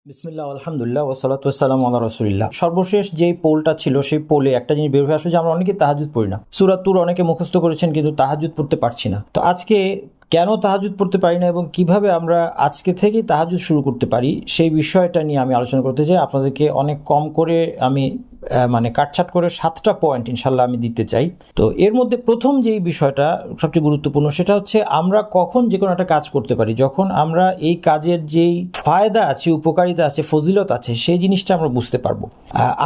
বিসমিল্লাহ আলহামদুলিল্লাহ ওয়াসসালাতু ওয়াসসালামু আলা রাসূলিল্লাহ। সর্বশেষ যে পোলটা ছিল সেই পোলে একটা জিনিস বের হয়ে আসে যে আমরা অনেকে তাহাজ্জুদ পড়ি না। সূরা তুর অনেকে মুখস্থ করেছেন কিন্তু তাহাজ্জুদ পড়তে পারছি না। তো আজকে কেন তাহাজ্জুদ পড়তে পারি না এবং কিভাবে আমরা আজকে থেকেই তাহাজ্জুদ শুরু করতে পারি সেই বিষয়টা নিয়ে আমি আলোচনা করতে চাই। আপনাদেরকে অনেক কম করে আমি কাটছাট করে 7টা পয়েন্ট ইনশাল্লাহ আমি দিতে চাই। তো এর মধ্যে প্রথম যেই বিষয়টা সবচেয়ে গুরুত্বপূর্ণ সেটা হচ্ছে আমরা কখন যে কোনো একটা কাজ করতে পারি যখন আমরা এই কাজের যেই ফায়দা আছে, উপকারিতা আছে, ফজিলত আছে সেই জিনিসটা আমরা বুঝতে পারবো।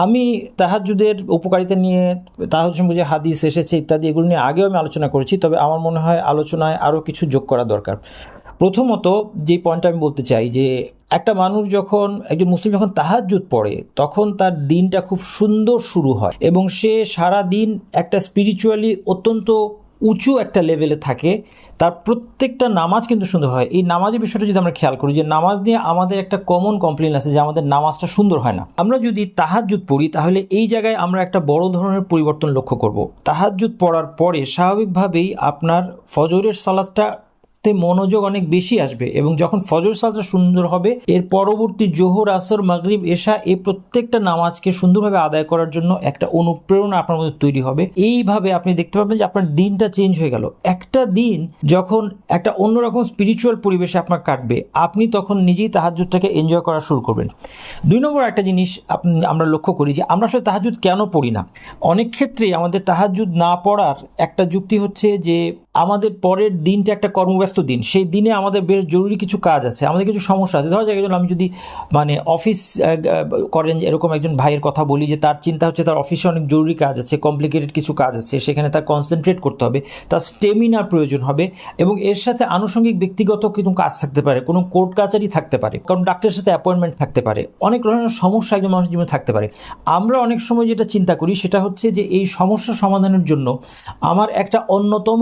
আমি তাহাজ্জুদের উপকারিতা নিয়ে তাহাজ্জুদ বুঝে হাদিস এসেছে ইত্যাদি এগুলো নিয়ে আগেও আমি আলোচনা করেছি, তবে আমার মনে হয় আলোচনায় আরও কিছু যোগ করা দরকার। প্রথমত যে পয়েন্টটা আমি বলতে চাই যে একটা মানুষ একজন মুসলিম যখন তাহাজ্জুদ পড়ে তখন তার দিনটা খুব সুন্দর শুরু হয় এবং সে সারা দিন একটা স্পিরিচুয়ালি অত্যন্ত উঁচু একটা লেভেলে থাকে। তার প্রত্যেকটা নামাজ কিন্তু সুন্দর হয়। এই নামাজের বিষয়টা যদি আমরা খেয়াল করি যে নামাজ নিয়ে আমাদের একটা কমন কমপ্লেন আছে যে আমাদের নামাজটা সুন্দর হয় না। আমরা যদি তাহাজ্জুদ পড়ি তাহলে এই জায়গায় আমরা একটা বড় ধরনের পরিবর্তন লক্ষ্য করব। তাহাজ্জুদ পড়ার পরে স্বাভাবিকভাবেই আপনার ফজরের সালাতটা মনোযোগ অনেক বেশি আসবে এবং যখন ফজর সালাতটা সুন্দর হবে এর পরবর্তী জোহর, আসর, মাগরিব, এশা এই প্রত্যেকটা নামাজকে সুন্দরভাবে আদায় করার জন্য একটা অনুপ্রেরণা আপনার মধ্যে তৈরি হবে। এইভাবে আপনি দেখতে পাবেন যে আপনার দিনটা চেঞ্জ হয়ে গেল। একটা দিন যখন একটা অন্যরকম স্পিরিচুয়াল পরিবেশে আপনার কাটবে আপনি তখন নিজেই তাহাজ্জুদটাকে এনজয় করা শুরু করবেন। 2 নম্বর একটা জিনিস আমরা লক্ষ্য করি যে আমরা আসলে তাহাজ্জুদ কেন পড়ি না। অনেক ক্ষেত্রেই আমাদের তাহাজ্জুদ না পড়ার একটা যুক্তি হচ্ছে যে আমাদের পরের দিনটা একটা কর্মব্যস্ত দিন, সেই দিনে আমাদের বেশ জরুরি কিছু কাজ আছে, আমাদের কিছু সমস্যা আছে। ধরা যাক আমি যদি অফিস করেন এরকম একজন ভাইয়ের কথা বলি যে তার চিন্তা হচ্ছে তার অফিসে অনেক জরুরি কাজ আছে, কমপ্লিকেটেড কিছু কাজ আছে, সেখানে তার কনসেন্ট্রেট করতে হবে, তার স্টেমিনার প্রয়োজন হবে এবং এর সাথে আনুষঙ্গিক ব্যক্তিগত কিছু কাজ থাকতে পারে, কোনো কোর্ট কাচারি থাকতে পারে, কারণ ডাক্তারের সাথে অ্যাপয়েন্টমেন্ট থাকতে পারে, অনেক ধরনের সমস্যা একজন মানুষের জীবনে থাকতে পারে। আমরা অনেক সময় যেটা চিন্তা করি সেটা হচ্ছে যে এই সমস্যা সমাধানের জন্য আমার একটা অন্যতম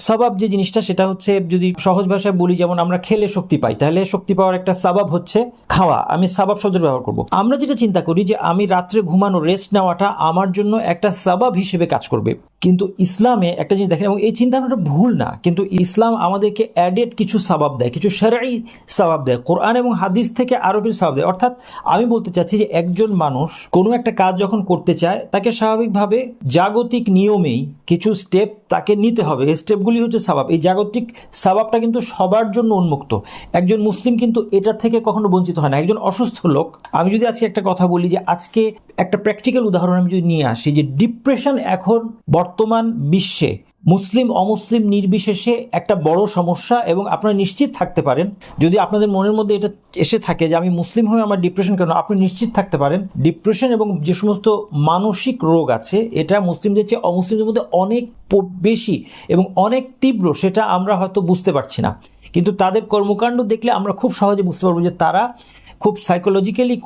সাবাব যে জিনিসটা সেটা হচ্ছে, যদি সহজ ভাষায় বলি, যেমন আমরা খেলে শক্তি পাই, তাহলে শক্তি পাওয়ার একটা সাবাব হচ্ছে খাওয়া। আমি সাবাব শব্দের ব্যবহার করব। আমরা যেটা চিন্তা করি যে আমি রাত্রে ঘুমানো, রেস্ট নেওয়াটা আমার জন্য একটা সাবাব হিসেবে কাজ করবে, কিন্তু ইসলামে একটা জিনিস দেখেন এবং এই চিন্তাভাবনাটা ভুল না, কিন্তু ইসলাম আমাদেরকে অ্যাডেড কিছু সাবাব দেয়, কিছু শরঈ সাবাব দেয়, কোরআন এবং হাদিস থেকে আরও কিছু সাবাব দেয়। অর্থাৎ আমি বলতে চাচ্ছি যে একজন মানুষ কোনো একটা কাজ যখন করতে চায় তাকে স্বাভাবিকভাবে জাগতিক নিয়মেই কিছু স্টেপ তাকে নিতে হবে। এই স্টেপগুলি হচ্ছে সাবাব। এই জাগতিক সাবাবটা কিন্তু সবার জন্য উন্মুক্ত। একজন মুসলিম কিন্তু এটা থেকে কখনো বঞ্চিত হয় না। একজন অসুস্থ লোক, আমি যদি আজকে একটা কথা বলি যে আজকে একটা প্র্যাকটিক্যাল উদাহরণ আমি যদি নিয়ে আসি যে ডিপ্রেশন এখন বর্তমান বিশ্বে মুসলিম অমুসলিম নির্বিশেষে একটা বড় সমস্যা এবং আপনারা নিশ্চিত থাকতে পারেন, যদি আপনাদের মনের মধ্যে এটা এসে থাকে যে আমি মুসলিম হয়ে আমার ডিপ্রেশন কেন, আপনি নিশ্চিত থাকতে পারেন ডিপ্রেশন এবং যে সমস্ত মানসিক রোগ আছে এটা মুসলিমদের চেয়ে অমুসলিমদের মধ্যে অনেক বেশি এবং অনেক তীব্র। সেটা আমরা হয়তো বুঝতে পারছি না, কিন্তু তাদের কর্মকাণ্ড দেখলে আমরা খুব সহজে বুঝতে পারবো যে তারা খুব সাইকোলজিক্যালি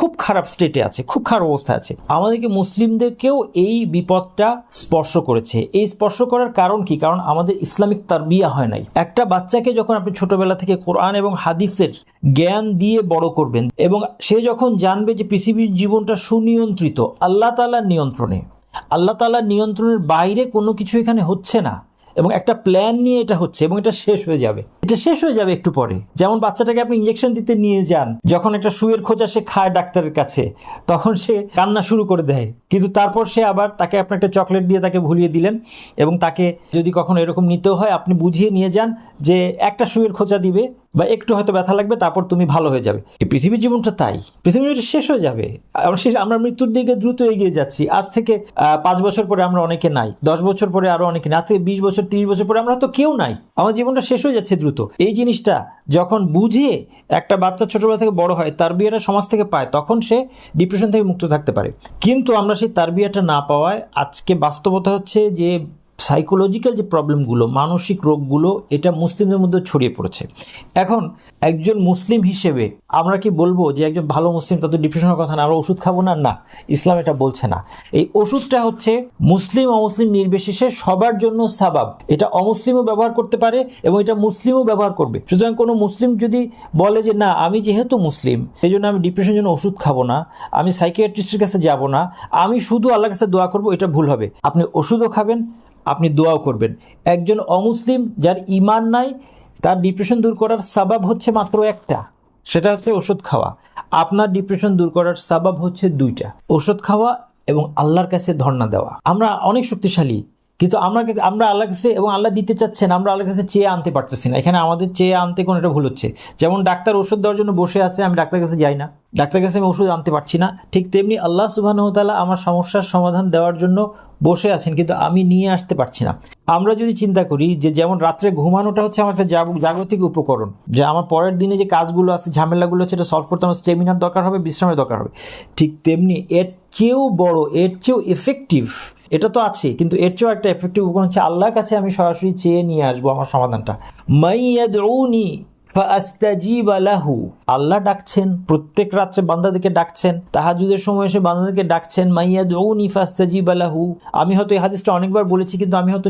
খুব খারাপ স্টেটে আছে, খুব খারাপ অবস্থায় আছে। আমাদেরকে মুসলিমদেরকেও এই বিপদটা স্পর্শ করেছে। এই স্পর্শ করার কারণ কি? কারণ আমাদের ইসলামিক তারবিয়া হয় নাই। একটা বাচ্চাকে যখন আপনি ছোটবেলা থেকে কোরআন এবং হাদিসের জ্ঞান দিয়ে বড় করবেন এবং সে যখন জানবে যে পৃথিবীর জীবনটা সুনিয়ন্ত্রিত, আল্লাহ তাআলার নিয়ন্ত্রণে, আল্লাহ তাআলার নিয়ন্ত্রণের বাইরে কোনো কিছু এখানে হচ্ছে না এবং একটা প্ল্যান নিয়ে এটা হচ্ছে এবং এটা শেষ হয়ে যাবে একটু পরে। যেমন বাচ্চাটাকে আপনি ইঞ্জেকশন দিতে নিয়ে যান, যখন একটা সুইয়ের খোঁজা সে খায় ডাক্তারের কাছে, তখন সে কান্না শুরু করে দেয়, কিন্তু তারপর সে আবার তাকে আপনি একটা চকলেট দিয়ে তাকে ভুলিয়ে দিলেন এবং তাকে যদি কখনো এরকম নিতেও হয় আপনি বুঝিয়ে নিয়ে যান যে একটা সুইয়ের খোঁজা দিবে বা একটু হয়তো ব্যথা লাগবে, তারপর তুমি ভালো হয়ে যাবে। এই পৃথিবীর জীবনটা তাই, পৃথিবীর জীবনটা শেষ হয়ে যাবে। আমরা মৃত্যুর দিকে দ্রুত এগিয়ে যাচ্ছি। আজ থেকে 5 বছর পরে আমরা অনেকে নাই, 10 বছর পরে আরো অনেকে নাই, আজ থেকে 20 বছর 30 বছর পরে আমরা তো কেউ নাই। আমার জীবনটা শেষ হয়ে যাচ্ছে দ্রুত। এই জিনিসটা যখন বুঝিয়ে একটা বাচ্চা ছোটবেলা থেকে বড় হয়, তারবিয়াটা সমাজ থেকে পায়, তখন সে ডিপ্রেশন থেকে মুক্ত থাকতে পারে। কিন্তু আমরা সেই তারবিয়াটা না পাওয়ায় আজকে বাস্তবতা হচ্ছে যে সাইকোলজিক্যাল যে প্রবলেমগুলো, মানসিক রোগগুলো, এটা মুসলিমদের মধ্যে ছড়িয়ে পড়েছে। এখন একজন মুসলিম হিসেবে আমরা কি বলবো যে একজন ভালো মুসলিম তাদের ডিপ্রেশনের কথা না, আমরা ওষুধ খাবো না? না, ইসলাম এটা বলছে না। এই ওষুধটা হচ্ছে মুসলিম অমুসলিম নির্বিশেষে সবার জন্য সাবাব। এটা অমুসলিমও ব্যবহার করতে পারে এবং এটা মুসলিমও ব্যবহার করবে। সুতরাং কোনো মুসলিম যদি বলে যে না, আমি যেহেতু মুসলিম এই জন্য আমি ডিপ্রেশনের জন্য ওষুধ খাবো না, আমি সাইকিয়াট্রিস্টের কাছে যাব না, আমি শুধু আল্লাহর কাছে দোয়া করবো, এটা ভুল হবে। আপনি ওষুধও খাবেন, আপনি দোয়াও করবেন। একজন অমুসলিম যার ঈমান নাই, তার ডিপ্রেশন দূর করার সাবাব হচ্ছে মাত্র একটা, সেটা হচ্ছে ওষুধ খাওয়া। আপনার ডিপ্রেশন দূর করার সাবাব হচ্ছে দুইটা, ওষুধ খাওয়া এবং আল্লাহর কাছে ধর্ণা দেওয়া। আমরা অনেক শক্তিশালী, কিন্তু আমরা আল্লাহর কাছে, এবং আল্লাহ দিতে চাচ্ছেন, আমরা আল্লাহর কাছে চেয়ে আনতে পারতেছি না। এখানে আমাদের চেয়ে আনতে কোনো একটা ভুল হচ্ছে। যেমন ডাক্তার ওষুধ দেওয়ার জন্য বসে আছে, আমি ডাক্তারের কাছে যাই না, ডাক্তারের কাছে আমি ওষুধ আনতে পারছি না, ঠিক তেমনি আল্লাহ সুবহানাহু ওয়া তাআলা আমার সমস্যার সমাধান দেওয়ার জন্য বসে আছেন, কিন্তু আমি নিয়ে আসতে পারছি না। আমরা যদি চিন্তা করি যে যেমন রাত্রে ঘুমানোটা হচ্ছে আমার একটা জাগতিক উপকরণ, যে আমার পরের দিনে যে কাজগুলো আছে, ঝামেলাগুলো আছে, সেটা সলভ করতে আমার স্টেমিনার দরকার হবে, বিশ্রামের দরকার হবে। ঠিক তেমনি এর চেয়েও বড়, এর চেয়েও এফেক্টিভ, এটা তো আছে, কিন্তু এর চেয়েও একটা এফেক্টিভ উপকরণ হচ্ছে আল্লাহর কাছে আমি সরাসরি চেয়ে নিয়ে আসবো আমার সমাধানটা। মাইয়াদউনি ফাআস্তাজিবা লাহু, আল্লাহ ডাকছেন, প্রত্যেক রাত্রে বান্দাদেরকে ডাকছেন, তাহাজ্জুদের সময় এসে বান্দাদেরকে ডাকছেন। মাইয়াদউনি ফাআস্তাজিবা লাহু, আমি হয়তো এই হাদিসটা অনেকবার বলেছি, কিন্তু আমি হয়তো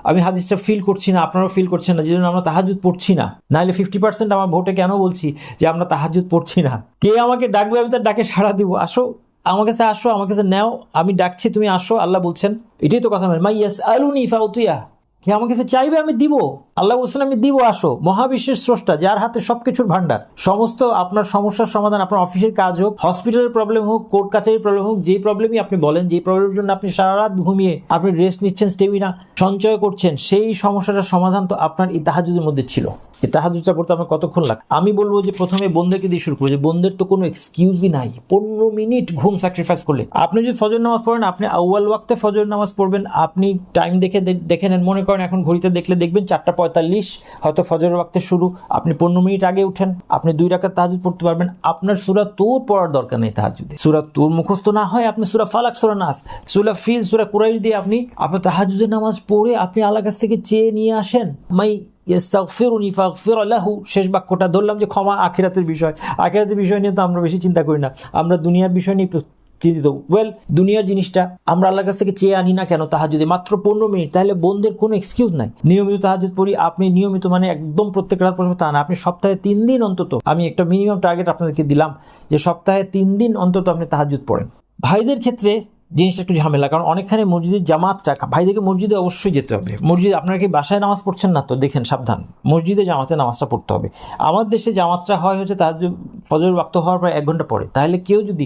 আমি হাদিসটা ফিল করছি না, আপনারাও ফিল করছেন না, যেজন্য আমরা তাহাজ্জুদ পড়ছি না। নাহলে 50% আমার ভোটে কেন বলছি যে আমরা তাহাজ্জুদ পড়ছি না? কে আমাকে ডাকবে, আমি তার ডাকে সাড়া দিব, আসো আমার কাছে, আসো আমার কাছে নেও, আমি ডাকছি, তুমি আসো, আল্লাহ বলছেন। এটাই তো কথা। মাই ইয়াসআলুনি ফাউতিয়া, কে আমার কাছে চাইবে আমি দিব, আল্লাহ বলছেন আমি দিব, আসো। মহাবিশ্বের স্রষ্টা, যার হাতে সবকিছুর ভান্ডার, সমস্ত আপনার সমস্যার সমাধান, আপনার অফিসের কাজ হোক, হসপিটালের প্রবলেম হোক, কোর্ট কাছারির প্রবলেম হোক, যে প্রবলেমই আপনি বলেন, যে প্রবলেমের জন্য আপনি সারা রাত ঘুমিয়ে আপনি রেস্ট নিচ্ছেন, স্টেমিনা সঞ্চয় করছেন, সেই সমস্যাটার সমাধান তো আপনার এই তাহাজ্জুদের মধ্যে ছিল। এই তাহাজ্জুদটা পড়তে আমার কতক্ষণ লাগে? আমি বলবো যে প্রথমে বন্দেরকে দিয়ে শুরু করবো, যে বন্দের তো কোনো এক্সকিউজই নাই। 15 মিনিট ঘুম স্যাক্রিফাইস করলে, আপনি যদি ফজর নামাজ পড়েন, আপনি আউয়াল ওয়াক্তে ফজর নামাজ পড়বেন, আপনি টাইম দেখে নেন, মনে করেন এখন ঘড়িতে দেখলে দেখবেন 4:45, হয়তো ফজরের ওয়াক্তে শুরু, আপনি 15 মিনিট আগে উঠেন, আপনি 2 রাকাত তাহাজ্জুদ পড়তে পারবেন। আপনার সূরা তুর পড়ার দরকার নেই তাহাজ্জুদে। সূরা তুর মুখস্থ না হয়, আপনি সূরা ফালাক, সূরা নাস, সূরা ফিল, সূরা কুরাইশ দিয়ে আপনি আপনার তাহাজ্জুদের নামাজ পড়ে আপনি আল্লাহর কাছ থেকে চেয়ে নিয়ে আসেন। ইয়াস্তাগফিরুনি ফাগফির লাহু, শেষ বাক্যটা ধরলাম যে ক্ষমা আখিরাতের বিষয়। আখিরাতের বিষয় নিয়ে তো আমরা বেশি চিন্তা করি না, আমরা দুনিয়ার বিষয় নিয়ে চিন্তিত। দুনিয়ার জিনিসটা আমরা আল্লাহর কাছ থেকে চেয়ে আনি না কেন? তাহাজ্জুদে মাত্র 15 মিনিট, তাহলে বন্ধের কোনো এক্সকিউজ নাই। নিয়মিত তাহাজ্জুদ পড়ি, আপনি নিয়মিত মানে একদম প্রত্যেক রাত পড়বেন তা না, আপনি সপ্তাহে 3 দিন অন্তত, আমি একটা মিনিমাম টার্গেট আপনাদেরকে দিলাম যে সপ্তাহে 3 দিন অন্তত আপনি তাহাজ্জুদ পড়েন। ভাইদের ক্ষেত্রে জিনিসটা একটু ঝামেলা, কারণ অনেকখানে মসজিদের জামাতটা, ভাইদেরকে মসজিদে অবশ্যই যেতে হবে। মসজিদে আপনারা কি বাসায় নামাজ পড়ছেন না তো দেখেন, সাবধান, মসজিদে জামাতে নামাজটা পড়তে হবে। আমার দেশে জামাতটা হয় হচ্ছে তাহাজ্জুদ ফজর ওয়াক্ত হওয়ার পর 1 ঘন্টা পরে। তাহলে কেউ যদি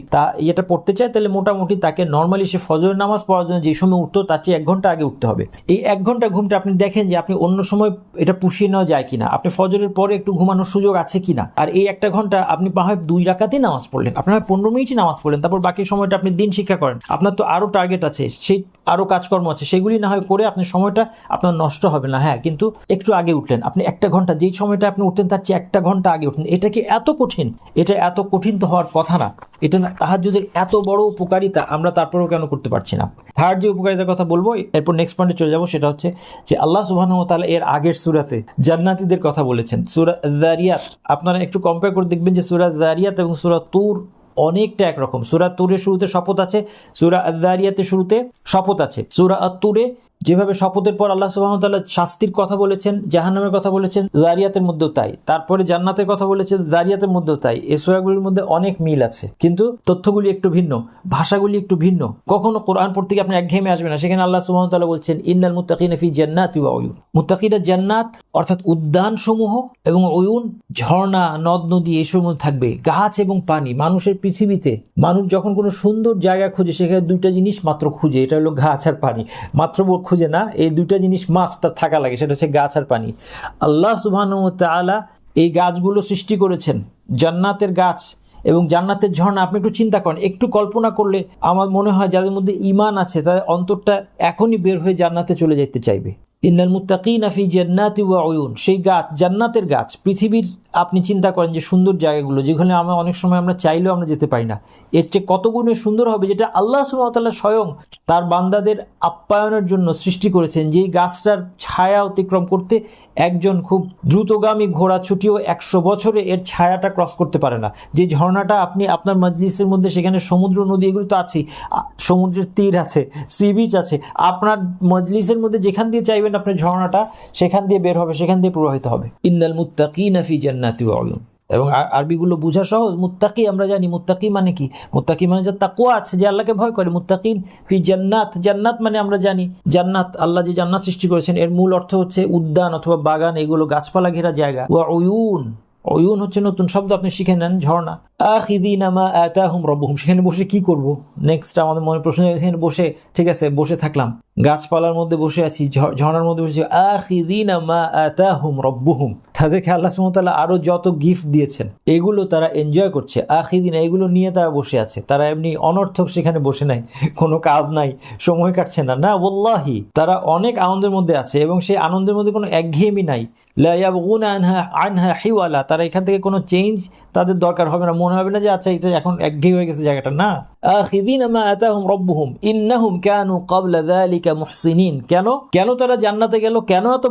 এটা পড়তে চায়, তাহলে মোটামুটি তাকে নর্মালি সে ফজরের নামাজ পড়ার জন্য যে সময় উঠতো তার চেয়ে 1 ঘন্টা আগে উঠতে হবে। এই 1 ঘন্টা ঘুমটা আপনি দেখেন যে আপনি অন্য সময় এটা পুষিয়ে নেওয়া যায় কিনা, আপনি ফজরের পরে একটু ঘুমানোর সুযোগ আছে কিনা। আর এই 1 ঘন্টা আপনি হয় 2 রাকাতই নামাজ পড়লেন, আপনার 15 মিনিটই নামাজ পড়লেন, তারপর বাকি সময়টা আপনি দিন শিক্ষা করেন। আপনার তো আরো টার্গেট আছে, সেই আরো কাজকর্ম আছে, সেগুলি না হয় করে আপনার সময়টা আপনার নষ্ট হবে না। হ্যাঁ, কিন্তু একটু আগে উঠলেন, আপনি 1 ঘন্টা, যেই সময়টা আপনি উঠতেন তার চেয়ে 1 ঘন্টা আগে উঠলেন। এটা কি এত কঠিন? এটা এত কঠিন তো হওয়ার কথা না। এটা না, তাহাজ্জুদের এত বড় উপকারিতা আমরা তারপরেও কেন করতে পারছি না? থার্ড যে উপকারিতার কথা বলবো, এরপর নেক্সট পয়েন্টে চলে যাবো, সেটা হচ্ছে যে আল্লাহ সুবহানাহু ওয়া তাআলা এর আগের সূরাতে জান্নাতীদের কথা বলেছেন। সূরা যারিয়াত, আপনারা একটু কম্পেয়ার করে দেখবেন যে সূরা যারিয়াত এবং সূরা তুর অনেকটা একরকম। সূরা তুরের শুরুতে শপথ আছে, সূরা আয-যারিয়াতের শুরুতে শপথ আছে। সূরা আত-তুরে যেভাবে শপথের পর আল্লাহ সুবহানাহু ওয়া তাআলা শাস্তির কথা বলেছেন, জাহান্নামের কথা বলেছেন, যারিয়াতের মধ্যেও তাই। তারপরে জান্নাতের কথা বলেছেন, যারিয়াতের মধ্যেও তাই। এই সূরাগুলির মধ্যে অনেক মিল আছে, কিন্তু তথ্যগুলি একটু ভিন্ন, ভাষাগুলি একটু ভিন্ন। কখনো কোরআন পড়তে গিয়ে আপনি একঘেয়েমে আসবে না। সেখানে আল্লাহ সুবহানাহু ওয়া তাআলা বলছেন, ইন্নাল মুত্তাকিনা ফি জান্নাতি ওয়া উয়ুন, মুত্তাকিরা জান্নাত অর্থাৎ উদ্যানসমূহ এবং উয়ুন ঝর্ণা, নদ নদী এসবের মধ্যে থাকবে, গাছ এবং পানি। মানুষের পৃথিবীতে মানুষ যখন কোনো সুন্দর জায়গা খুঁজে, সেখানে 2টা জিনিস মাত্র খুঁজে, এটা হলো গাছ আর পানি। মাত্র খুঁজে না, এই 2টা জিনিস মাস্ট তার থাকা লাগে, সেটা হচ্ছে গাছ আর পানি। আল্লাহ সুবহানাহু ওয়া তাআলা এই গাছগুলো সৃষ্টি করেছেন, জান্নাতের গাছ এবং জান্নাতের ঝর্ণা। আপনি একটু চিন্তা করেন, একটু কল্পনা করলে আমার মনে হয় যাদের মধ্যে ঈমান আছে তাদের অন্তরটা এখনই বের হয়ে জান্নাতে চলে যেতে চাইবে। ইন্নাল মুত্তাকিনা ফি জান্নাতি ওয়া উয়ুন, সেই গাছ, জান্নাতের গাছ। পৃথিবীর আপনি চিন্তা করেন যে সুন্দর জায়গাগুলো, যেখানে আমরা অনেক সময় আমরা চাইলেও আমরা যেতে পারি না, এর চেয়ে কত গুণে সুন্দর হবে, যেটা আল্লাহ সুবহানাহু ওয়া তাআলা স্বয়ং তার বান্দাদের আপ্যায়নের জন্য সৃষ্টি করেছেন। যেই গাছটার ছায়া অতিক্রম করতে একজন খুব দ্রুতগামী ঘোড়া ছুটিও 100 বছরে এর ছায়াটা ক্রস করতে পারে না। যে ঝর্ণাটা আপনি আপনার মজলিসের মধ্যে, সেখানে সমুদ্র নদী এগুলো তো আছেই, সমুদ্রের তীর আছে, সি বিচ আছে, আপনার মজলিসের মধ্যে যেখান দিয়ে চাইবেন আপনার ঝর্ণাটা সেখান দিয়ে বের হবে, সেখান দিয়ে প্রবাহিত হবে। ইন্নাল মুত্তাকিনা ফি জান্নাতি ওয়া উয়ুন। এবং আরবিগুলো বোঝা সহজ। মুত্তাকি আমরা জানি, মুত্তাকি মানে কি? মুত্তাকি মানে যার তাকওয়া আছে, যে আল্লাহকে ভয় করে। মুত্তাকিন ফি জান্নাত, জান্নাত মানে আমরা জানি জান্নাত, আল্লাহ যে জান্নাত সৃষ্টি করেছেন এর মূল অর্থ হচ্ছে উদ্যান অথবা বাগান, এগুলো গাছপালা ঘেরা জায়গা। ওয়া উয়ুন, অয়ুন হচ্ছে নতুন শব্দ, আপনি শিখে নেন, ঝর্ণা। আখিযিনা মা আতাহুম রাব্বুহুম, সেখানে বসে কি করব? নেক্সট আমাদের মনে প্রশ্ন, সেখানে বসে, ঠিক আছে বসে থাকলাম, গাছপালার মধ্যে বসে আছি, ঝর্ণার মধ্যে বসে, আখিযিনা মা আতাহুম রাব্বুহুম, তাদেরকে আল্লাহ সুবহানাহু ওয়া তাআলা আরো যত গিফট দিয়েছেন এগুলো তারা এনজয় করছে। আখিযিনা, এগুলো নিয়ে তারা বসে আছে, তারা এমনি অনর্থক সেখানে বসে নাই, কোনো কাজ নাই, সময় কাটছে না, না ওয়াল্লাহি তারা অনেক আনন্দের মধ্যে আছে এবং সেই আনন্দের মধ্যে কোনো একঘেয়েমি নাই। লা ইয়াবগুনা আনহা হিওয়ালা, তারা এখান থেকে কোনো চেঞ্জ তাদের দরকার হবে না, মনে হবে না যে আচ্ছা এটা এখন একঘেয়ে হয়ে গেছে জায়গাটা, না। আখিযিনা মা আতাহুম রাব্বুহুম ইন্নাহুম কানু ক্বাবলা যালিকা মুহসিনিন, কেন তারা জান্নাতে গেল, কেন এত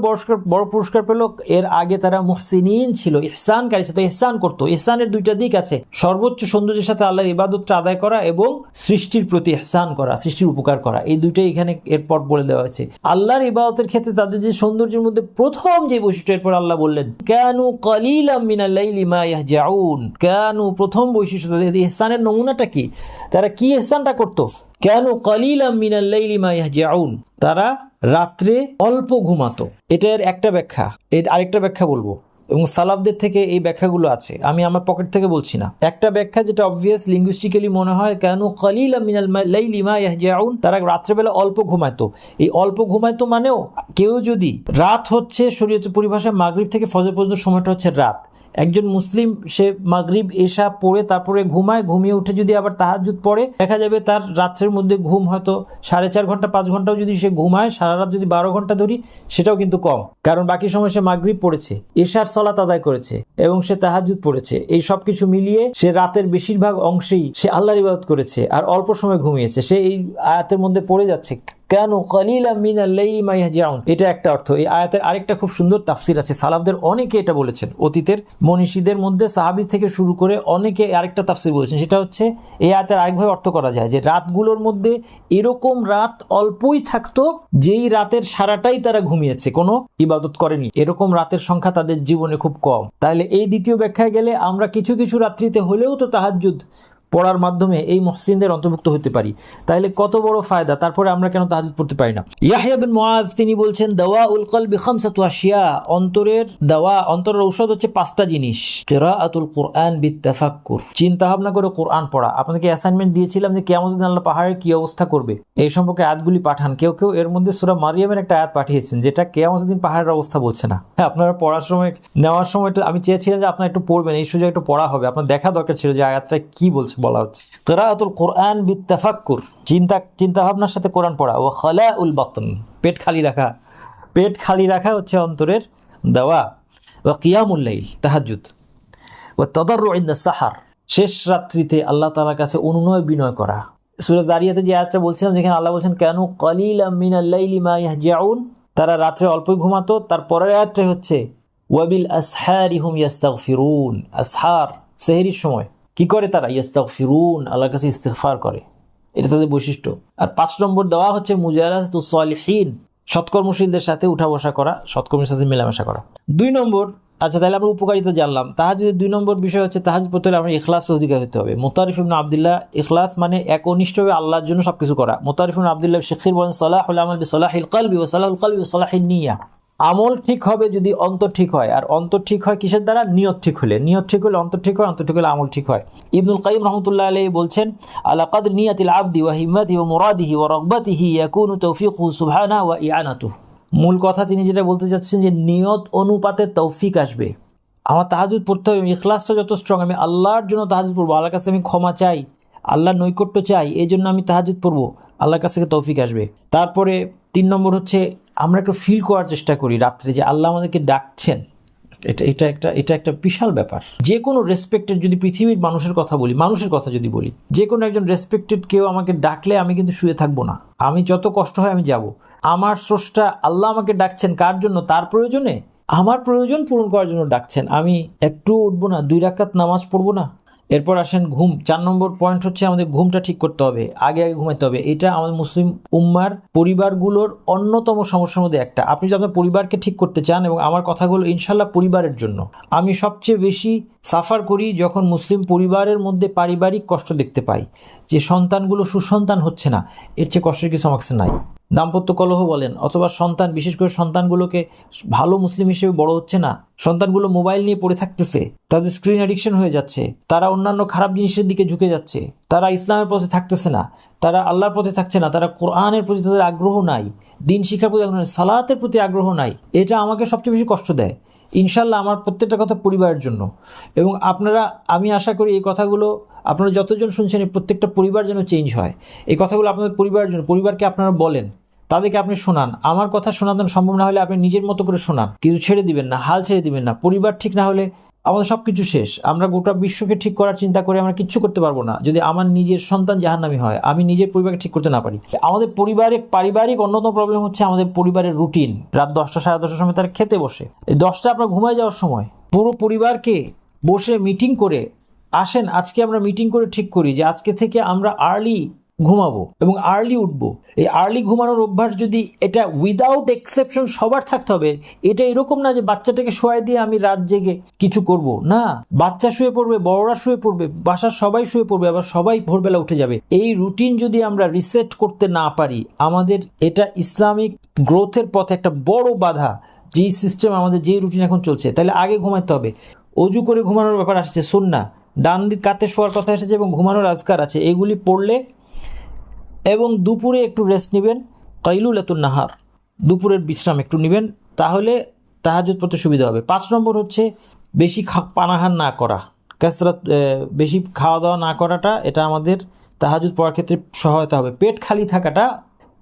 বড় পুরস্কার পেল? এর আগে তারা মুহসিনিন ছিল, ইহসানকারী ছিল, ইহসান করতো। ইহসানের দুইটা দিক আছে, সর্বোচ্চ সৌন্দর্যের সাথে আল্লাহর ইবাদতটা আদায় করা এবং সৃষ্টির প্রতি ইহসান করা, সৃষ্টির উপকার করা, এই দুইটাই এখানে এরপর বলে দেওয়া হয়েছে। আল্লাহর ইবাদতের ক্ষেত্রে তাদের যে সৌন্দর্যের মধ্যে প্রথম যে বৈশিষ্ট্য, এরপর আল্লাহ বললেন কানু কালিলাম মিনাল লাইলি মা ইয়াহজাউন, কানু প্রথম বৈশিষ্ট্য তাদের ইহসানের নমুনাটা কি, তারা কি ইহসানটা করত? কানু কালিলাম মিনাল লাইলি মা ইয়াহজাউন, তারা রাত্রে অল্প ঘুমাতো। এটার একটা ব্যাখ্যা, এর আরেকটা ব্যাখ্যা বলবো এবং সালাফদের থেকে এই ব্যাখ্যাগুলো আছে, আমি আমার পকেট থেকে বলছি না। একটা ব্যাখ্যা যেটা অবভিয়াস লিঙ্গুইস্টিক্যালি মনে হয়, কানু কালিলাম মিনাল লাইলি মা ইয়াহজাউন, তারা রাত্রেবেলা অল্প ঘুমাতো। এই অল্প ঘুমাইতো মানেও কেউ যদি রাত হচ্ছে শরীয়তের পরিভাষায় মাগরিব থেকে ফজর পর্যন্ত সময়টা হচ্ছে রাত, একজন মুসলিম সে মাগরিব এশা পড়ে তারপরে ঘুমায়, ঘুমিয়ে উঠে যদি আবার তাহাজ্জুদ পড়ে, দেখা যাবে তার রাত্রের মধ্যে ঘুম হয়তো 4.5 ঘন্টা 5 ঘন্টাও যদি সে ঘুমায়, সারা রাত যদি 12 ঘন্টা ধরি সেটাও কিন্তু কম, কারণ বাকি সময় সে মাগরিব পড়েছে, এশার সালাত আদায় করেছে এবং সে তাহাজ্জুদ পড়েছে। এই সব কিছু মিলিয়ে সে রাতের বেশিরভাগ অংশেই সে আল্লাহর ইবাদত করেছে আর অল্প সময় ঘুমিয়েছে, সে এই আয়াতের মধ্যে পড়ে যাচ্ছে কানু কালিলাম মিনাল লাইলি মা ইয়াহজাউন। এটা একটা অর্থ। এই আয়াতের আরেকটা খুব সুন্দর তাফসির আছে, সালাফদের অনেকে এটা বলেছেন, অতীতের মনীষীদের মধ্যে সাহাবী থেকে শুরু করে অনেকে আরেকটা তাফসির বলেছেন, সেটা হচ্ছে এই আয়াতের আরেকভাবে অর্থ করা যায় যে রাতগুলোর মধ্যে এরকম রাত অল্পই থাকতো যেই রাতের সারাটাই তারা ঘুমিয়েছে, কোনো ইবাদত করেনি, এরকম রাতের সংখ্যা তাদের জীবনে খুব কম। তাহলে এই দ্বিতীয় ব্যাখ্যায় গেলে আমরা কিছু কিছু রাত্রিতে হলেও তো তাহাজ্জুদ পড়ার মাধ্যমে এই মুহসিনদের অন্তর্ভুক্ত হতে পারি, তাহলে কত বড় ফায়দা। তারপরে আমরা কেন তাহাজ্জুদ পড়তে পারি না? ইয়াহইয়া বিন মুআজ তিনি বলছেন দাওয়াউল কলবি খামসাতু আশিয়া, অন্তরের দাওয়া, অন্তরের ঔষধ হচ্ছে 5টা জিনিস। কিরাআতুল কুরআন বিত্তাফাক্কুর, চিন্তা ভাবনা করে কোরআন পড়া। আপনাকে অ্যাসাইনমেন্ট দিয়েছিলাম যে কিয়ামতের দিন আল্লাহ পাহাড়ের কি অবস্থা করবে এই সম্পর্কে আয়াতগুলি পাঠান। কেউ এর মধ্যে সূরা মারিয়ামের একটা আয়াত পাঠিয়েছেন যেটা কিয়ামতের দিন পাহাড়ের অবস্থা বলছে না। হ্যাঁ, আপনারা পড়ার সময় নেওয়ার সময় আমি চেয়েছিলাম যে আপনারা একটু পড়বেন, এই সুযোগে একটু পড়া হবে, আপনার দেখা দরকার ছিল যে আয়াতটা কি বলছে, বলা হচ্ছে কিরাআতুল কুরআন বিত্তাফাক্কুর, চিন্তা ভাবনার সাথে কোরআন পড়া। ওয়া খালাউল বাতন, পেট খালি রাখা হচ্ছে অন্তরের দাওয়া। ওয়া কিয়ামুল লাইল, তাহাজ্জুদ। ওয়া তাদাররু ইনদা সাহার, শেষ রাত্রিতে আল্লাহ তাআলার কাছে অনুনয় বিনয় করা। সূরা জারিয়াতে যে আয়াতটা বলছিলাম যেখানে আল্লাহ বলেছেন কানু কালিলাম মিনাল লাইলি মা ইয়াহজাউন, তারা রাত্রে অল্পই ঘুমাতো। তার পরের আয়াতটাই হচ্ছে ওয়া বিল আসহারি হুম ইস্তাগফিরুন, আসহার সেহরির সময় কি করে তারা? ইস্তাগফিরুন, আল্লাহর কাছে ইস্তিগফার করে, এটা তাদের বৈশিষ্ট্য। আর 5 নম্বর দেওয়া হচ্ছে মুজালাসাতুস সালিহিন, সৎকর্মশীলদের সাথে উঠা বসা করা, সৎকর্মের সাথে মেলামেশা করা। 2 নম্বর, আচ্ছা তাহলে আমরা উপকারিতা জানলাম। তাহাজ্জুদের 2 নম্বর বিষয় হচ্ছে তাহাজ্জুদ পড়তে হলে আমরা ইখলাসের অধিকারী হতে হবে। মুতারিফ ইবনে আব্দুল্লাহ, ইখলাস মানে একনিষ্ঠভাবে আল্লাহর জন্য সবকিছু করা। মুতারিফ ইবনে আব্দুল্লাহ শিখির বলেন সালাহুল আমাল বিসালাহিল কলবি ওয়া সালাহুল কলবি বিসালাহিন নিয়া, আমল ঠিক হবে যদি অন্তর ঠিক হয়, আর অন্তর ঠিক হয় কিসের দ্বারা? নিয়ত ঠিক হলে। নিয়ত ঠিক হলে অন্তর ঠিক হয়, অন্তর ঠিক হলে আমল ঠিক হয়। ইবনুল কাইয়িম রাহমাতুল্লাহ আলাইহি বলছেন আলা কদর নিয়াতিল আবদি ওয়া হিম্মাতিহি ওয়া মুরাদিহি ওয়া রাগবাতিহি ইয়াকুনু তাওফীকুহু সুবহানাহু ওয়া ইআনাতুহু। মূল কথা তিনি যেটা বলতে যাচ্ছেন যে নিয়ত অনুপাতে তৌফিক আসবে। আমার তাহাজ্জুদ পড়তে হবে, ইখলাসটা যত স্ট্রং, আমি আল্লাহর জন্য তাহাজ্জুদ পড়বো, আল্লাহর কাছে আমি ক্ষমা চাই, আল্লাহর নৈকট্য চাই, এই জন্য আমি তাহাজ্জুদ পড়বো, আল্লাহর কাছ থেকে তৌফিক আসবে। তারপরে 3 নম্বর হচ্ছে আমরা একটু ফিল করার চেষ্টা করি রাত্রে যে আল্লাহ আমাদেরকে ডাকছেন। এটা একটা বিশাল ব্যাপার। যে কোনো রেসপেক্টেড, যদি পৃথিবীর মানুষের কথা যদি বলি, যে কোনো একজন রেসপেক্টেড কেউ আমাকে ডাকলে আমি কিন্তু শুয়ে থাকবো না, আমি যত কষ্ট হয় আমি যাব। আমার স্রষ্টা আল্লাহ আমাকে ডাকছেন কার জন্য? তার প্রয়োজনে, আমার প্রয়োজন পূরণ করার জন্য ডাকছেন। আমি একটু উঠবো না, 2 রাকাত নামাজ পড়বো না? এরপর আসেন ঘুম। 4 নম্বর পয়েন্ট হচ্ছে আমাদের ঘুমটা ঠিক করতে হবে, আগে ঘুমাইতে হবে। এটা আমাদের মুসলিম উম্মার পরিবারগুলোর অন্যতম সমস্যার মধ্যে একটা। আপনি যদি আপনার পরিবারকে ঠিক করতে চান, এবং আমার কথাগুলো ইনশাল্লাহ পরিবারের জন্য, আমি সবচেয়ে বেশি সাফার করি যখন মুসলিম পরিবারের মধ্যে পারিবারিক কষ্ট দেখতে পাই, যে সন্তানগুলো সুসন্তান হচ্ছে না, এর চেয়ে কষ্টের কিছু আমার কাছে নাই। দাম্পত্য কলহ বলেন, অথবা সন্তান, বিশেষ করে সন্তানগুলোকে ভালো মুসলিম হিসেবে বড় হচ্ছে না, সন্তানগুলো মোবাইল নিয়ে পড়ে থাকতেছে, তাদের স্ক্রিন অ্যাডিকশন হয়ে যাচ্ছে, তারা অন্যান্য খারাপ জিনিসের দিকে ঝুঁকে যাচ্ছে, তারা ইসলামের পথে থাকতেছে না, তারা আল্লাহর পথে থাকছে না, তারা কোরআনের প্রতি তাদের আগ্রহ নাই, দিন শিক্ষার প্রতি আগ্রহ নাই, সালাতের প্রতি আগ্রহ নাই, এটা আমাকে সবচেয়ে বেশি কষ্ট দেয়। ইনশাল্লাহ আমার প্রত্যেকটা কথা পরিবারের জন্য, এবং আপনারা, আমি আশা করি এই কথাগুলো আপনারা যতজন শুনছেন এই প্রত্যেকটা পরিবার যেন চেঞ্জ হয়। এই কথাগুলো আপনাদের পরিবারের জন্য, পরিবারকে আপনারা বলেন, তাদেরকে আপনি শোনান। আমার কথা শোনাতেন সম্ভব না হলে আপনি নিজের মতো করে শোনান, কিছু ছেড়ে দিবেন না, হাল ছেড়ে দিবেন না। পরিবার ঠিক না হলে আমাদের সব কিছু শেষ। আমরা গোটা বিশ্বকে ঠিক করার চিন্তা করে আমরা কিচ্ছু করতে পারবো না যদি আমার নিজের সন্তান জাহান্নামী হয়, আমি নিজের পরিবারকে ঠিক করতে না পারি। আমাদের পারিবারিক অন্যতম প্রবলেম হচ্ছে আমাদের পরিবারের রুটিন। রাত 10টা 10:30টার সময় তারা খেতে বসে, এই 10টা আপনার ঘুমায় যাওয়ার সময় পুরো পরিবারকে বসে মিটিং করে আসেন, আজকে আমরা মিটিং করে ঠিক করি যে আজকে থেকে আমরা আর্লি ঘুমাবো এবং আর্লি উঠবো। এই আর্লি ঘুমানোর অভ্যাস যদি এটা উইদাউট এক্সেপশন সবার থাকতে হবে। এটা এরকম না যে বাচ্চাটাকে শোয়াই দিয়ে আমি রাত জেগে কিছু করব না। বাচ্চা শুয়ে পড়বে, বড়রা শুয়ে পড়বে, বাসার সবাই শুয়ে পড়বে, আবার সবাই ভোরবেলা উঠে যাবে। এই রুটিন যদি আমরা রিসেট করতে না পারি, আমাদের এটা ইসলামিক গ্রোথের পথে একটা বড় বাধা। যেই সিস্টেম আমাদের, যেই রুটিন এখন চলছে, তাহলে আগে ঘুমাতে হবে। অজু করে ঘুমানোর ব্যাপার আসছে, সুন্নাহ, ডান দিক কাতে শোয়ার কথা এসেছে এবং ঘুমানোর আজকার আছে, এগুলি পড়লে, এবং দুপুরে একটু রেস্ট নেবেন, কাইলুলাতুন নাহার, দুপুরের বিশ্রাম একটু নেবেন, তাহলে তাহাজ্জুদ পড়তে সুবিধা হবে। 5 নম্বর হচ্ছে বেশি পানাহার না করা, কাসরাত, বেশি খাওয়া দাওয়া না করাটা, এটা আমাদের তাহাজ্জুদ পড়ার ক্ষেত্রে সহায়তা হবে। পেট খালি থাকাটা,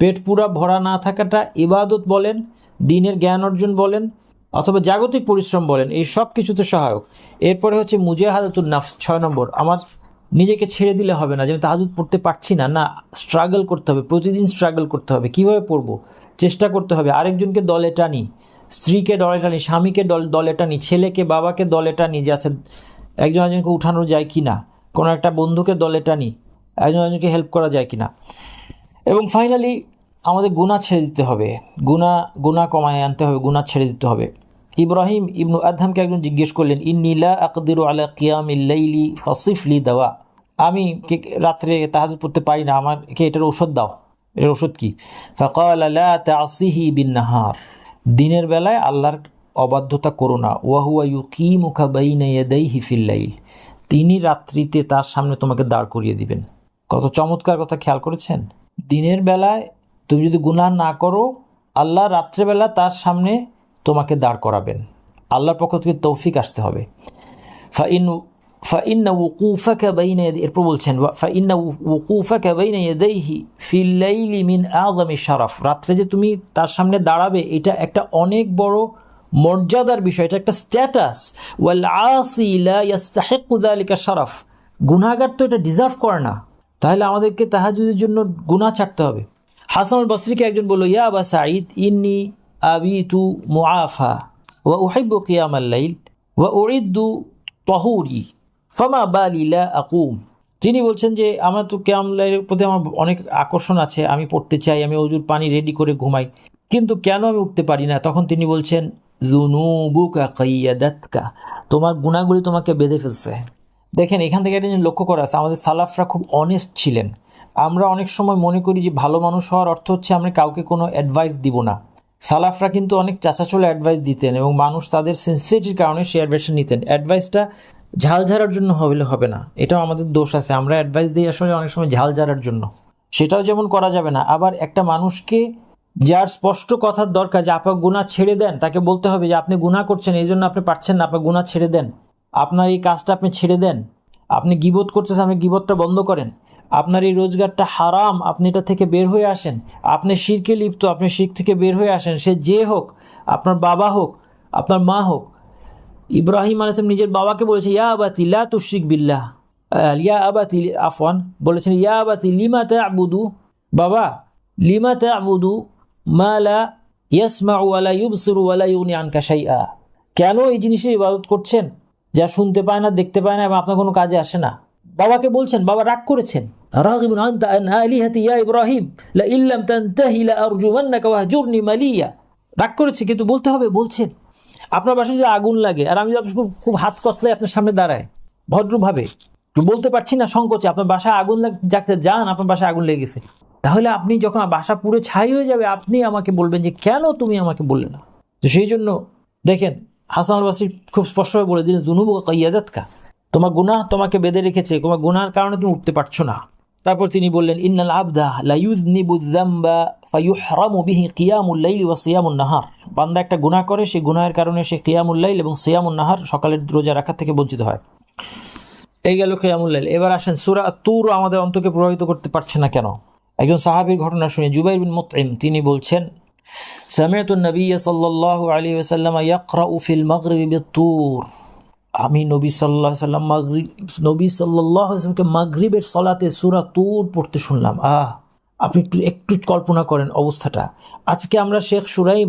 পেট পুরা ভরা না থাকাটা, ইবাদত বলেন, দিনের জ্ঞান অর্জন বলেন, অথবা জাগতিক পরিশ্রম বলেন, এই সব কিছুতে সহায়ক। এরপরে হচ্ছে মুজাহাদাতুন নাফস, 6 নম্বর। আমার নিজেকে ছেড়ে দিলে হবে না যে আমি তাহাজ্জুদ পড়তে পারছি না, না, স্ট্রাগল করতে হবে, প্রতিদিন স্ট্রাগল করতে হবে। কিভাবে পড়বো? চেষ্টা করতে হবে। আরেকজনকে দলে টানি, স্ত্রীকে দলে টানি, স্বামীকে দলে টানি, ছেলেকে বাবাকে দলে টানি, যে আচ্ছা একজন একজনকে উঠানো যায় কি না, কোনো একটা বন্ধুকে দলে টানি, একজন একজনকে হেল্প করা যায় কি না। এবং ফাইনালি আমাদের গুনাহ ছেড়ে দিতে হবে, গুনাহ কমায় আনতে হবে, গুনাহ ছেড়ে দিতে হবে। ইব্রাহিম ইবনু আদহামকে একজন জিজ্ঞেস করলেন, ইন্নী লা আকদিরু আলা কিয়ামিল লাইলি ফাসিফলি দাওয়া, আমি রাত্রে তাহাজ্জুদ পড়তে পারি না, আমাকে এটার ঔষধ দাও। এটার ঔষধ কি? ফাকালা লা তাসিহি বিন নাহার, দিনের বেলায় আল্লাহর অবাধ্যতা করো না। ওয়া হুয়া ইউকিমুকা বাইনা ইয়াদাইহি ফিল লাইল, তিনি রাত্রিতে তার সামনে তোমাকে দাঁড় করিয়ে দিবেন। কত চমৎকার কথা, খেয়াল করেছেন? দিনের বেলায় তুমি যদি গুনাহ না করো, আল্লাহ রাত্রেবেলা তার সামনে তোমাকে দাঁড় করাবেন। আল্লাহর পক্ষ থেকে তৌফিক আসতে হবে। ফাইন্না ওকুফাকা বাইনা ইয়াদাইহি, এরপর বলছেন ফাইন্না ওকুফাকা বাইনা ইয়াদাইহি ফিল লাইলি মিন আযমি শারাফ, রাত্রে যে তুমি তার সামনে দাঁড়াবে, এটা একটা অনেক বড় মর্যাদার বিষয়, এটা একটা স্ট্যাটাস। ওয়াল আসি লা ইস্তাহিকু যালিকা শারাফ, গুনাহগার তো এটা ডিজার্ভ করে না। তাহলে আমাদেরকে তাহাজ্জুদের জন্য গুনাহ ছাড়তে হবে। হাসান আল বসরিকে একজন বলল, ইয়া আবা সাঈদ ইন্নী আবিতু মুআফা ওয়া উহিব্বু কিয়ামাল লাইল ওয়া উরিদ্দু তাহুরি ফামা বালি লা আকুম। তিনি বলছেন যে আমার তো কিয়াম লাইলের প্রতি আমার অনেক আকর্ষণ আছে, আমি পড়তে চাই, আমি অজুর পানি রেডি করে ঘুমাই, কিন্তু কেন আমি উঠতে পারি না? তখন তিনি বলছেন, যুনুবুকা কাইয়াদাতকা, তোমার গুনাহগুলি তোমাকে বেঁধে ফেলছে। দেখেন, এখান থেকে একটা জিনিস লক্ষ্য করা আছে, আমাদের সালাফরা খুব অনেস্ট ছিলেন। আমরা অনেক সময় মনে করি যে ভালো মানুষ হওয়ার অর্থ হচ্ছে আমরা কাউকে কোনো অ্যাডভাইস দিব না। সালাফরা কিন্তু অনেক চাচাচোলা অ্যাডভাইস দিতেন এবং মানুষ তাদের সেন্সিটিভিটির কারণে সেই অ্যাডভাইসটা নিতেন। অ্যাডভাইসটা ঝাল ঝাড়ার জন্য হলে হবে না, এটাও আমাদের দোষ আছে। আমরা অ্যাডভাইস দিই আসলে অনেক সময় ঝাল ঝাড়ার জন্য, সেটাও যেমন করা যাবে না। আবার একটা মানুষকে যার স্পষ্ট কথার দরকার যে আপনার গুনাহ ছেড়ে দেন, তাকে বলতে হবে যে আপনি গুনাহ করছেন, এই জন্য আপনি পারছেন না, আপনার গুনাহ ছেড়ে দেন, আপনার এই কাজটা আপনি ছেড়ে দেন, আপনি গীবত করতেছেন, আপনি গীবতটা বন্ধ করেন, আপনার এই রোজগারটা হারাম, আপনি এটা থেকে বের হয়ে আসেন, আপনি শিরকে লিপ্ত, আপনি শিরক থেকে বের হয়ে আসেন। সে যে হোক, আপনার বাবা হোক, আপনার মা হোক। ইব্রাহিম আলাইহিস সালাম নিজের বাবাকে বলেছে, ইয়া আবাতি লা তুশরিক বিল্লাহ, ইয়া আবাতি আফওয়ান বলেছেন, ইয়া আবাতি লিমা তা'বুদু, বাবা লিমা তা'বুদু মা লা ইয়াসমাউ ওয়া লা ইউবসিরু ওয়া লা ইউগনি আনকা শাইআ, কেন এই জিনিসের ইবাদত করছেন যা শুনতে পায় না, দেখতে পায় না এবং আপনার কোনো কাজে আসে না? বাবাকে বলছেন, বাবা রাগ করেছেন, রাগিবুন আনতা আন আলিহাতি ইয়া ইব্রাহিম লা ইল্লাম তানতাহি লা আরজুমান্নাকা ওয়াহজুরনি মালিয়া, রাগ করেছে কিন্তু বলতে হবে। বলছেন আপনার বাসায় যদি আগুন লাগে আর আমি খুব হাত কতলাই আপনার সামনে দাঁড়ায় ভদ্রভাবে, বলতে পারছি না সংকোচে, আপনার বাসায় আগুন জাগতে যান, আপনার বাসায় আগুন লেগে গেছে, তাহলে আপনি যখন বাসা পুরো ছাই হয়ে যাবে, আপনি আমাকে বলবেন যে কেন তুমি আমাকে বললে না। তো সেই জন্য দেখেন হাসান আল বসরি খুব স্পষ্টভাবে বলে দিলেন, যুনুবুকা কাইয়াদাতকা, তোমার গুনাহ তোমাকে বেঁধে রেখেছে, তোমার গুনাহর কারণে তুমি উঠতে পারছো না। তারপর তিনি বললেন, ইন্নাল আবদা লা ইউযনিবু যামবা ফায়ুহরামু বিহি কিয়ামুল লাইলি ওয়া সিয়ামুন নাহার। বান্দা একটা গুনাহ করে, সেই গুনাহের কারণে সে কিয়ামুল লাইল এবং সিয়ামুন নাহার, সকালের রোজা রাখা থেকে বঞ্চিত হয়। এই গেল কিয়ামুল লাইল। এবার আসেন সূরা আত-তুর আমাদের অন্তরকে প্রভাবিত করতে পারছে না কেন? একজন সাহাবীর ঘটনা শুনে, জুবাইর বিন মুতঈম তিনি বলছেন, সামি'তু আন-নাবিয়্য সাল্লাল্লাহু আলাইহি ওয়াসাল্লাম ইয়াকরাউ ফিল মাগরিবি বিত-তুর। আমি নবী সাল্লাল্লাহু আলাইহি ওয়াসাল্লাম নবী সাল্লাল্লাহু আলাইহি ওয়াসাল্লামকে মাগরিবের সালাতে সূরা তুর পড়তে শুনলাম। আপনি একটু কল্পনা করেন অবস্থাটা। আজকে আমরা শেখ সুরাইম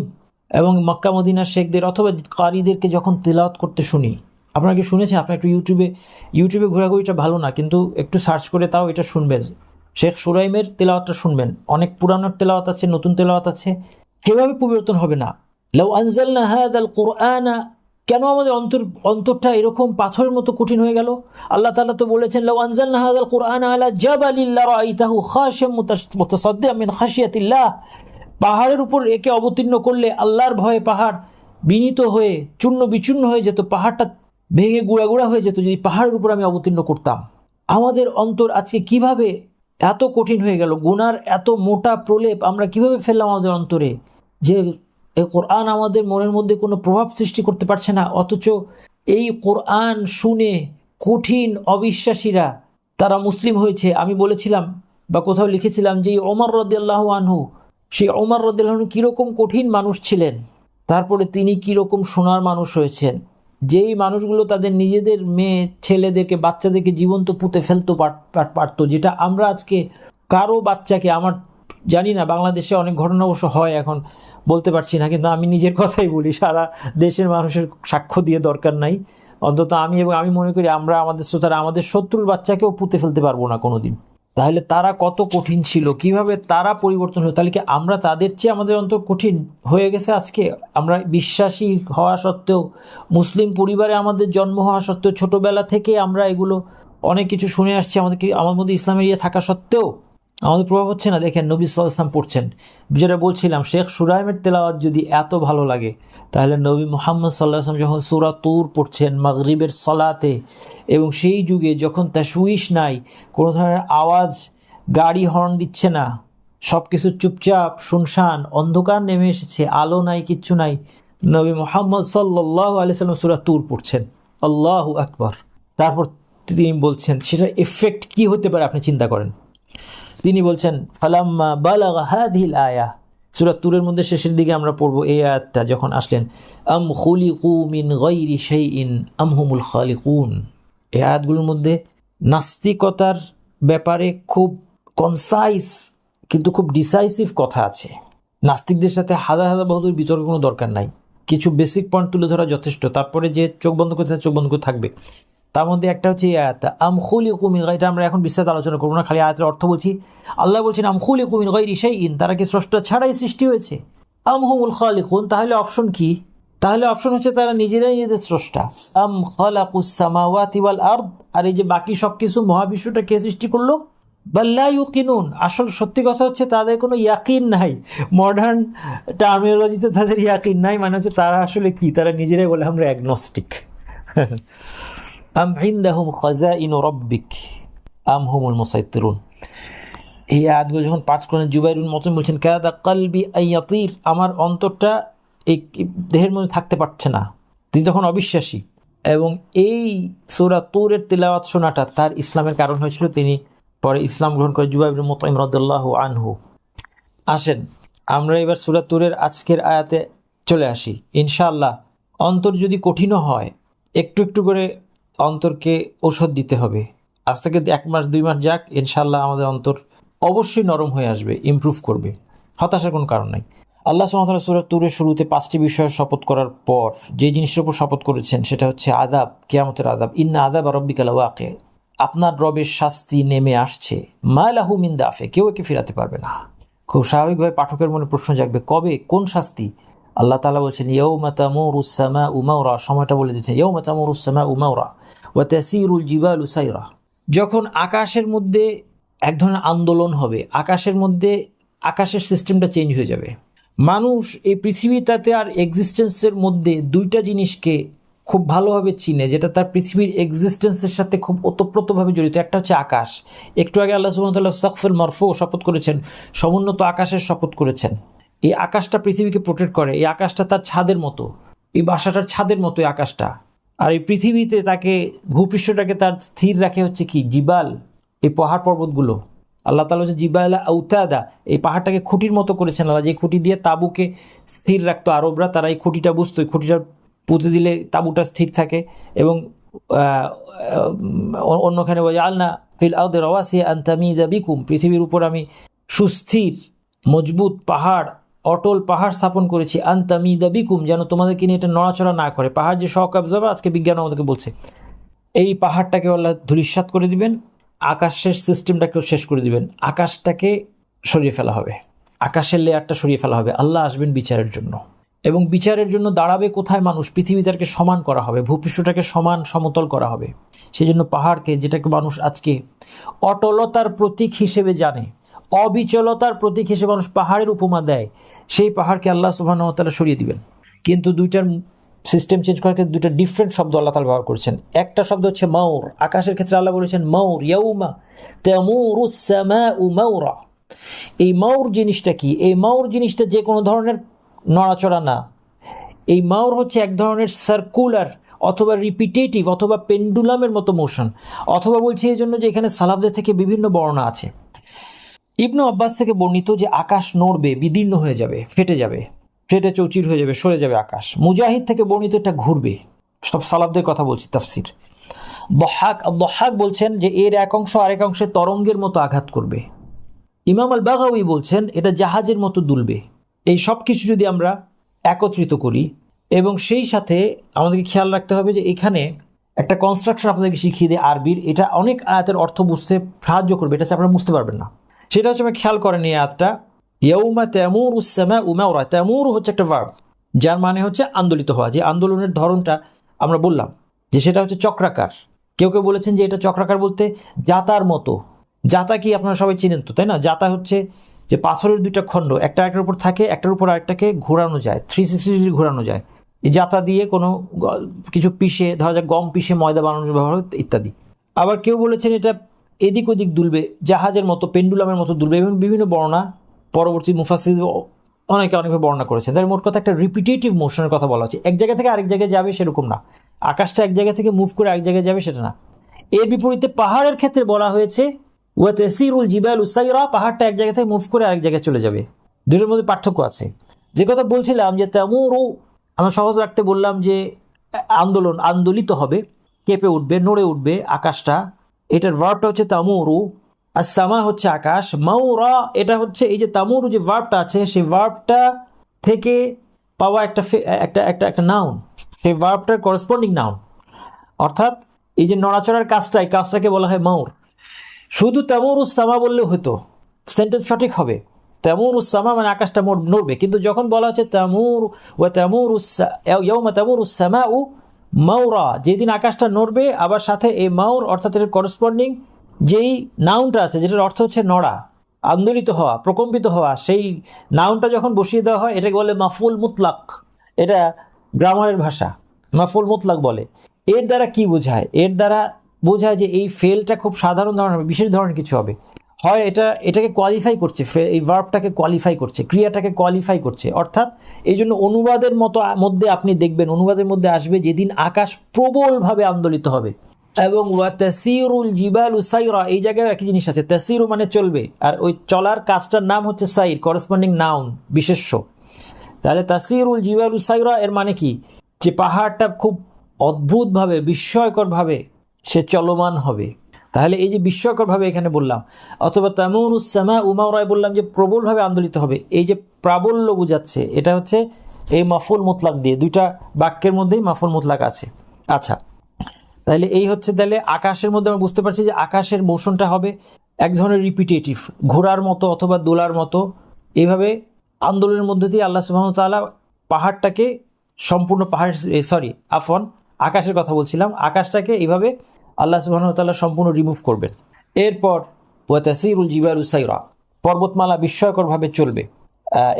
এবং মক্কা মদিনার শেখদের অথবা কারীদেরকে যখন তিলাওয়াত করতে শুনি, আপনারা কি শুনেছেন? আপনার একটু ইউটিউবে ঘোরাঘুরিটা ভালো না, কিন্তু একটু সার্চ করে তাও এটা শুনবেন। শেখ সুরাইমের তেলাওয়াতটা শুনবেন। অনেক পুরানোর তেলাওয়াত আছে, নতুন তেলাওয়াত আছে, সেভাবে পরিবর্তন হবে না। লাউ আনজালনা হাযাল কুরআনা, কেন আমাদের অন্তরটা এরকম পাথরের মতো কঠিন হয়ে গেল? আল্লাহ তাআলা তো বলেছেন, লাউ আনজালনা হাযাল কুরআনা আলা জাবালিন লারাআইতাহু খাশিয়াম মুতাসাদ্দিআম মিন খাশিয়াতিল্লাহ। পাহাড়ের উপর একে অবতীর্ণ করলে আল্লাহর ভয়ে পাহাড় বিনীত হয়ে চূর্ণ বিচূর্ণ হয়ে যেত, পাহাড়টা ভেঙে গুঁড়া হয়ে যেত যদি পাহাড়ের উপর আমি অবতীর্ণ করতাম। আমাদের অন্তর আজকে কিভাবে এত কঠিন হয়ে গেল? গুনার এত মোটা প্রলেপ আমরা কিভাবে ফেললাম আমাদের অন্তরে, যে এই কোরআন আমাদের মনের মধ্যে কোনো প্রভাব সৃষ্টি করতে পারছে না। অথচ এই কোরআন শুনে কঠিন অবিশ্বাসীরা তারা মুসলিম হয়েছে। আমি বলেছিলাম বা কোথাও লিখেছিলাম যে ওমর রাদিয়াল্লাহু আনহু, সেই ওমর রাদিয়াল্লাহু আনহু কীরকম কঠিন মানুষ ছিলেন, তারপরে তিনি কীরকম সোনার মানুষ হয়েছেন। যেই মানুষগুলো তাদের নিজেদের মেয়ে ছেলেদেরকে বাচ্চাদেরকে জীবন্ত পুঁতে ফেলতে পারতো, যেটা আমরা আজকে কারো বাচ্চাকে, আমার জানি না বাংলাদেশে অনেক ঘটনা অবশ্য হয়, এখন বলতে পারছি না, কিন্তু আমি নিজের কথাই বলি, সারা দেশের মানুষের সাক্ষ্য দিয়ে দরকার নাই। অন্তত আমি মনে করি আমরা আমাদের শত্রুর বাচ্চাকেও পুঁতে ফেলতে পারবো না কোনোদিন। তাহলে তারা কত কঠিন ছিল, কিভাবে তারা পরিবর্তন হলো। তাহলে কি আমরা তাদের চেয়ে আমাদের অন্তর কঠিন হয়ে গেছে আজকে? আমরা বিশ্বাসী হওয়া সত্ত্বেও, মুসলিম পরিবারে আমাদের জন্ম হওয়া সত্ত্বেও, ছোটবেলা থেকে আমরা এগুলো অনেক কিছু শুনে আসছি, আমার মধ্যে ইসলামের ইয়ে থাকা সত্ত্বেও আমাদের প্রভাব হচ্ছে না। দেখেন নবী সাল্লাল্লাহু আলাইহি ওয়াসাল্লাম পড়ছেন, যেটা বলছিলাম, শেখ সুরাইমের তেলাওয়াত যদি এত ভালো লাগে, তাহলে নবী মুহাম্মদ সাল্লাল্লাহু আলাইহি ওয়াসাল্লাম যখন সূরা তুর পড়ছেন মাগরিবের সালাতে, এবং সেই যুগে যখন তাশউইশ নাই, কোনো ধরনের আওয়াজ, গাড়ি হর্ন দিচ্ছে না, সব কিছু চুপচাপ শুনশান, অন্ধকার নেমে এসেছে, আলো নাই, কিচ্ছু নাই, নবী মুহাম্মদ সাল্লাল্লাহু আলাইহি ওয়াসাল্লাম সূরা তুর পড়ছেন। আল্লাহু আকবার। তারপর তিনি বলছেন সেটার এফেক্ট কি হতে পারে আপনি চিন্তা করেন। তিনি বলছেন, ফালাম্মা বালাগা হাযিহিল আয়া, সূরা তুরের মধ্যে শেষের দিকে আমরা পড়ব এই আয়াতটা যখন আসলেন, আম খুলিকু মিন গায়রি শাইইন আম হুমুল খালিকুন। এই আয়াতগুলোর মধ্যে নাস্তিকতার ব্যাপারে খুব কনসাইজ কিন্তু খুব ডিসাইসিভ কথা আছে। নাস্তিকদের সাথে হাজার হাজার বহুদূর বিতর্কের কোনো দরকার নাই, কিছু বেসিক পয়েন্ট তুলে ধরা যথেষ্ট। তারপরে যে চোখ বন্ধ করতে চোখ বন্ধ করে থাকবে। তার মধ্যে একটা হচ্ছে এই আয়াতটা, আম খুলিকু মিন গায়রি, এটা আমরা এখন বিস্তারিত আলোচনা করবো না, খালি আয়াতের অর্থ বলছি। আল্লাহ বলছেন আম খুলিকু মিন গায়রি শাইইন, তারা কি স্রষ্টা ছাড়াই সৃষ্টি হয়েছে? আম হুমুল খালিকুন, তাহলে অপশন কি? তাহলে অপশন হচ্ছে তারা নিজেরাই নিজেদের স্রষ্টা। আম খালাকুস সামাওয়াতি ওয়াল আরদ, আর এই যে বাকি সব কিছু মহাবিশ্বটা কে সৃষ্টি করলো? বাল লা ইউকিনুন, আসল সত্যি কথা হচ্ছে তাদের কোনো ইয়াকিন নাই। মডার্ন টার্মিনোলজিতে তাদের ইয়াকিন নাই, মানে হচ্ছে তারা আসলে কি, তারা নিজেরাই বলে আমরা অ্যাগনস্টিক। আম ইনদাহুম খাযাইনু রাব্বিক আম হুমুল মুসাইত্তিরুন। এই আয়াতগুলো যখন পাঠ করেন, জুবাইর বিন মুতঈম বলছেন, কাদা কলবি আইয়াতির, আমার অন্তরটা এই দেহের মধ্যে থাকতে পারছে না। তিনি তখন অবিশ্বাসী, এবং এই সূরা তুরের তিলাওয়াত শোনাটা তার ইসলামের কারণ হয়েছিল। তিনি পরে ইসলাম গ্রহণ করে জুবাইর বিন মুতঈম রাদিয়াল্লাহু আনহু। আসেন আমরা এবার সূরা তুরের আজকের আয়াতে চলে আসি। ইনশাআল্লাহ অন্তর যদি কঠিনও হয়, একটু একটু করে অন্তরকে ঔষধ দিতে হবে। আজ থেকে 1 মাস 2 মাস যাক, ইনশাআল্লাহ আমাদের অন্তর অবশ্যই নরম হয়ে আসবে, ইমপ্রুভ করবে, হতাশার কোনো কারণ নাই। আল্লাহ সুবহানাহু ওয়া তাআলা সূরা তুরের শুরুতে 5টি বিষয়ের শপথ করার পর যে জিনিসের উপর শপথ করেছেন সেটা হচ্ছে আযাব, কিয়ামতের আযাব। ইন্না আযাবা রাব্বিকা লাওয়াকি, আপনার রবের শাস্তি নেমে আসছে। মা লাহু মিন দাফে, কেউ একে ফেরাতে পারবে না। খুব স্বাভাবিকভাবে পাঠকের মনে প্রশ্ন জাগবে, কবে, কোন শাস্তি? আল্লাহ তাআলা বলছেন, ইয়াউমা তামুরুস সামাউ মাওরা, সময়টা বলে দিচ্ছেন, ইয়াউমা তামুরুস সামাউ মাওরা ওয়া তাসিরুল জিবালু সাইরা, যখন আকাশের মধ্যে এক ধরনের আন্দোলন হবে, আকাশের মধ্যে আকাশের সিস্টেমটা চেঞ্জ হয়ে যাবে। মানুষ এই পৃথিবীটাতে আর এক্সিস্টেন্সের মধ্যে দুইটা জিনিসকে খুব ভালোভাবে চিনে, যেটা তার পৃথিবীর এক্সিস্টেন্সের সাথে খুব ওতপ্রোতভাবে জড়িত। একটা হচ্ছে আকাশ। একটু আগে আল্লাহ সুবহানাহু ওয়া তাআলা সাকফুল মারফু শপথ করেছেন, সমুন্নত আকাশের শপথ করেছেন। এই আকাশটা পৃথিবীকে প্রোটেক্ট করে, এই আকাশটা তার ছাদের মতো, এই বাসাটার ছাদের মতো এই আকাশটা। আর এই পৃথিবীতে তাকে, ভূপৃষ্ঠটাকে তার স্থির রাখে হচ্ছে কি? জিবাল, এই পাহাড় পর্বতগুলো। আল্লাহ তাআলা হচ্ছে জিবালা আউতাদা, এই পাহাড়টাকে খুঁটির মতো করেছেন আল্লাহ, যে খুঁটি দিয়ে তাঁবুকে স্থির রাখতো আরবরা, তারা এই খুঁটিটা বুঝতো, এই খুঁটিটা পুঁতে দিলে তাঁবুটা স্থির থাকে। এবং অন্যখানে বলে আলনা ফিল আরদি রাওয়াসিয়া আন তামিদা বিকুম, পৃথিবীর উপর আমি সুস্থির মজবুত পাহাড়, অটল পাহাড় স্থাপন করেছি, আন তামিদা বিকুম, যেন তোমাদেরকে নিয়ে এটা নড়াচড়া না করে। পাহাড় যে শক অ্যাবজর্বার, আজকে বিজ্ঞান আমাদেরকে বলছে এই পাহাড়টাকে আল্লাহ ধূলিসাৎ করে দিবেন, আকাশের সিস্টেমটাকেও শেষ করে দিবেন, আকাশটাকে সরিয়ে ফেলা হবে, আকাশের লেয়ারটা সরিয়ে ফেলা হবে। আল্লাহ আসবেন বিচারের জন্য, এবং বিচারের জন্য দাঁড়াবে কোথায়? মানুষ। পৃথিবীটাকে সমান করা হবে, ভূপৃষ্ঠটাকে সমান সমতল করা হবে। সেই জন্য পাহাড়কে, যেটাকে মানুষ আজকে অটলতার প্রতীক হিসেবে জানে, অবিচলতার প্রতীক হিসেবে মানুষ পাহাড়ের উপমা দেয়, সেই পাহাড়কে আল্লাহ সুবহানাহু ওয়া তাআলা সরিয়ে দিবেন। কিন্তু দুইটার সিস্টেম চেঞ্জ করার ক্ষেত্রে দুইটা ডিফারেন্ট শব্দ আল্লাহ তাআলা ব্যবহার করেছেন। একটা শব্দ হচ্ছে মাউর, আকাশের ক্ষেত্রে আল্লাহ বলেছেন মাউর, ইয়াউমা তামুরুস সামাউ মাউরা। এই মাউর জিনিসটা কি? এই মাউর জিনিসটা যে কোনো ধরনের নড়াচড়া না। এই মাউর হচ্ছে এক ধরনের সার্কুলার অথবা রিপিটেটিভ অথবা পেন্ডুলামের মতো মোশন। অথবা বলছি এই জন্য যে এখানে সালাফদের থেকে বিভিন্ন বর্ণনা আছে। ইবনু আব্বাস থেকে বর্ণিত যে আকাশ নড়বে, বিদীর্ণ হয়ে যাবে, ফেটে যাবে, ফেটে চৌচির হয়ে যাবে, সরে যাবে আকাশ। মুজাহিদ থেকে বর্ণিত এটা ঘুরবে। সব সালাফদের কথা বলছি, তাফসির। দহাক বলছেন যে এর এক অংশ আরেক অংশে তরঙ্গের মতো আঘাত করবে। ইমাম আল বাগাউই বলছেন এটা জাহাজের মতো দুলবে। এই সব কিছু যদি আমরা একত্রিত করি, এবং সেই সাথে আমাদেরকে খেয়াল রাখতে হবে যে এখানে একটা কনস্ট্রাকশন আপনাদেরকে শিখিয়ে দেয় আরবির, এটা অনেক আয়াতের অর্থ বুঝতে সাহায্য করবে, এটা আপনারা বুঝতে পারবেন না। সেটা হচ্ছে আমরা খেয়াল করেন এই আয়াতটা, ইয়াউমা তামুরুস সামাউ মাউরা। তামুর হচ্ছে একটা ভার্ব, যার মানে হচ্ছে আন্দোলিত হওয়া। যে আন্দোলনের ধরনটা আমরা বললাম যে সেটা হচ্ছে চক্রাকার। কেউ কেউ বলেছেন যে এটা চক্রাকার বলতে জাতার মতো। জাতা কি আপনারা সবাই চিনেন তো, তাই না? জাতা হচ্ছে যে পাথরের দুইটা খণ্ড, একটা একটার উপর থাকে, একটার উপর আরেকটাকে ঘোরানো যায়, 360 ডিগ্রি ঘোরানো যায়। এই জাতা দিয়ে কোনো কিছু পিষে, ধরা যাক গম পিষে ময়দা বানানোর ব্যবহার ইত্যাদি। আবার কেউ বলেছেন এটা এদিক ওদিক দুলবে, জাহাজের মতো, পেন্ডুলামের মতো দুলবে, এবং বিভিন্ন বর্ণনা পরবর্তী মুফাসসির অনেকভাবে বর্ণনা করেছেন। তাই মোট কথা একটা রিপিটেটিভ মোশনের কথা বলা হচ্ছে। এক জায়গা থেকে আরেক জায়গায় যাবে সেরকম না, আকাশটা এক জায়গা থেকে মুভ করে আরেক জায়গায় যাবে সেটা না। এর বিপরীতে পাহাড়ের ক্ষেত্রে বলা হয়েছে ওয়া তাসিরুল জিবালু সাইরা, পাহাড়টা এক জায়গা থেকে মুভ করে আরেক জায়গায় চলে যাবে। দুটোর মধ্যে পার্থক্য আছে। যে কথা বলছিলাম যে তামুরু, আমরা সহজ রাখতে বললাম যে আন্দোলিত হবে, কেঁপে উঠবে, নড়ে উঠবে আকাশটা। এটার ভার্বটা হচ্ছে তামুরু, আর সামা হচ্ছে আকাশ। মাউরা এটা হচ্ছে এই যে তামুরু যে ভার্বটা আছে, সেই ভার্বটা থেকে পাওয়া একটা নাউন, সেই ভার্বটার করেসপন্ডিং নাউন। অর্থাৎ এই যে নড়াচড়ার কাজটাকে বলা হয় মাউর। শুধু তামুরুস সামা বললেও হতো, সেন্টেন্স সঠিক হবে। তামুরুস সামা মানে আকাশটা নড়বে। কিন্তু যখন বলা হচ্ছে ইয়াউমা তামুরুস সামাউ মাউরা, যেদিন আকাশটা নড়বে, আবার সাথে এই মাউর অর্থাৎ এর করেসপন্ডিং যেই নাউনটা আছে, যেটার অর্থ হচ্ছে নড়া, আন্দোলিত হওয়া, প্রকম্পিত হওয়া, সেই নাউনটা যখন বসিয়ে দেওয়া হয় এটাকে বলে মাফুল মুতলাক। এটা গ্রামারের ভাষা, মাফুল মুতলাক বলে। এর দ্বারা কি বোঝায়? এর দ্বারা বোঝায় যে এই ফেলটা খুব সাধারণ ধরনের, বিশেষ ধরনের কিছু হবে। হয় এটাকে কোয়ালিফাই করছে, এই ভার্বটাকে কোয়ালিফাই করছে, ক্রিয়াটাকে কোয়ালিফাই করছে। অর্থাৎ এই জন্য অনুবাদের মধ্যে আপনি দেখবেন, অনুবাদের মধ্যে আসবে যেদিন আকাশ প্রবলভাবে আন্দোলিত হবে। এবং ওয়া তাসিরুল জিবালু সাইরা, এই জায়গায় একই জিনিস আছে। তাসিরু মানে চলবে, আর ওই চলার কাজটার নাম হচ্ছে সাইর, করেসপন্ডিং নাউন, বিশেষ্য। তাহলে তাসিরুল জিবালু সাইরা এর মানে কি? যে পাহাড়টা খুব অদ্ভুতভাবে, বিস্ময়করভাবে সে চলমান হবে। তাহলে এই যে বিস্ময়করভাবে এখানে বললাম, অথবা তামুরুস সামাউ মাউরা বললাম যে প্রবলভাবে আন্দোলিত হবে, এই যে প্রাবল্য বোঝাচ্ছে, এটা হচ্ছে এই মাফুল মুতলাক দিয়ে, দুইটা বাক্যের মধ্যেই মাফুল মুতলাক আছে। আচ্ছা, তাহলে এই হচ্ছে, তাহলে আকাশের মধ্যে আমরা বুঝতে পারছি যে আকাশের মোশনটা হবে এক ধরনের রিপিটেটিভ, ঘোড়ার মতো অথবা দোলার মতো। এইভাবে আন্দোলনের মধ্যে দিয়ে আল্লাহ সুবহানাহু ওয়া তাআলা পাহাড়টাকে সম্পূর্ণ আকাশের কথা বলছিলাম, আকাশটাকে এইভাবে আল্লাহ সুবহানাহু ওয়া তাআলা সম্পূর্ণ রিমুভ করবেন। এরপর ওয়া তাসিরুল জিবালু সাইরা, পর্বতমালা বিস্ময়করভাবে চলবে।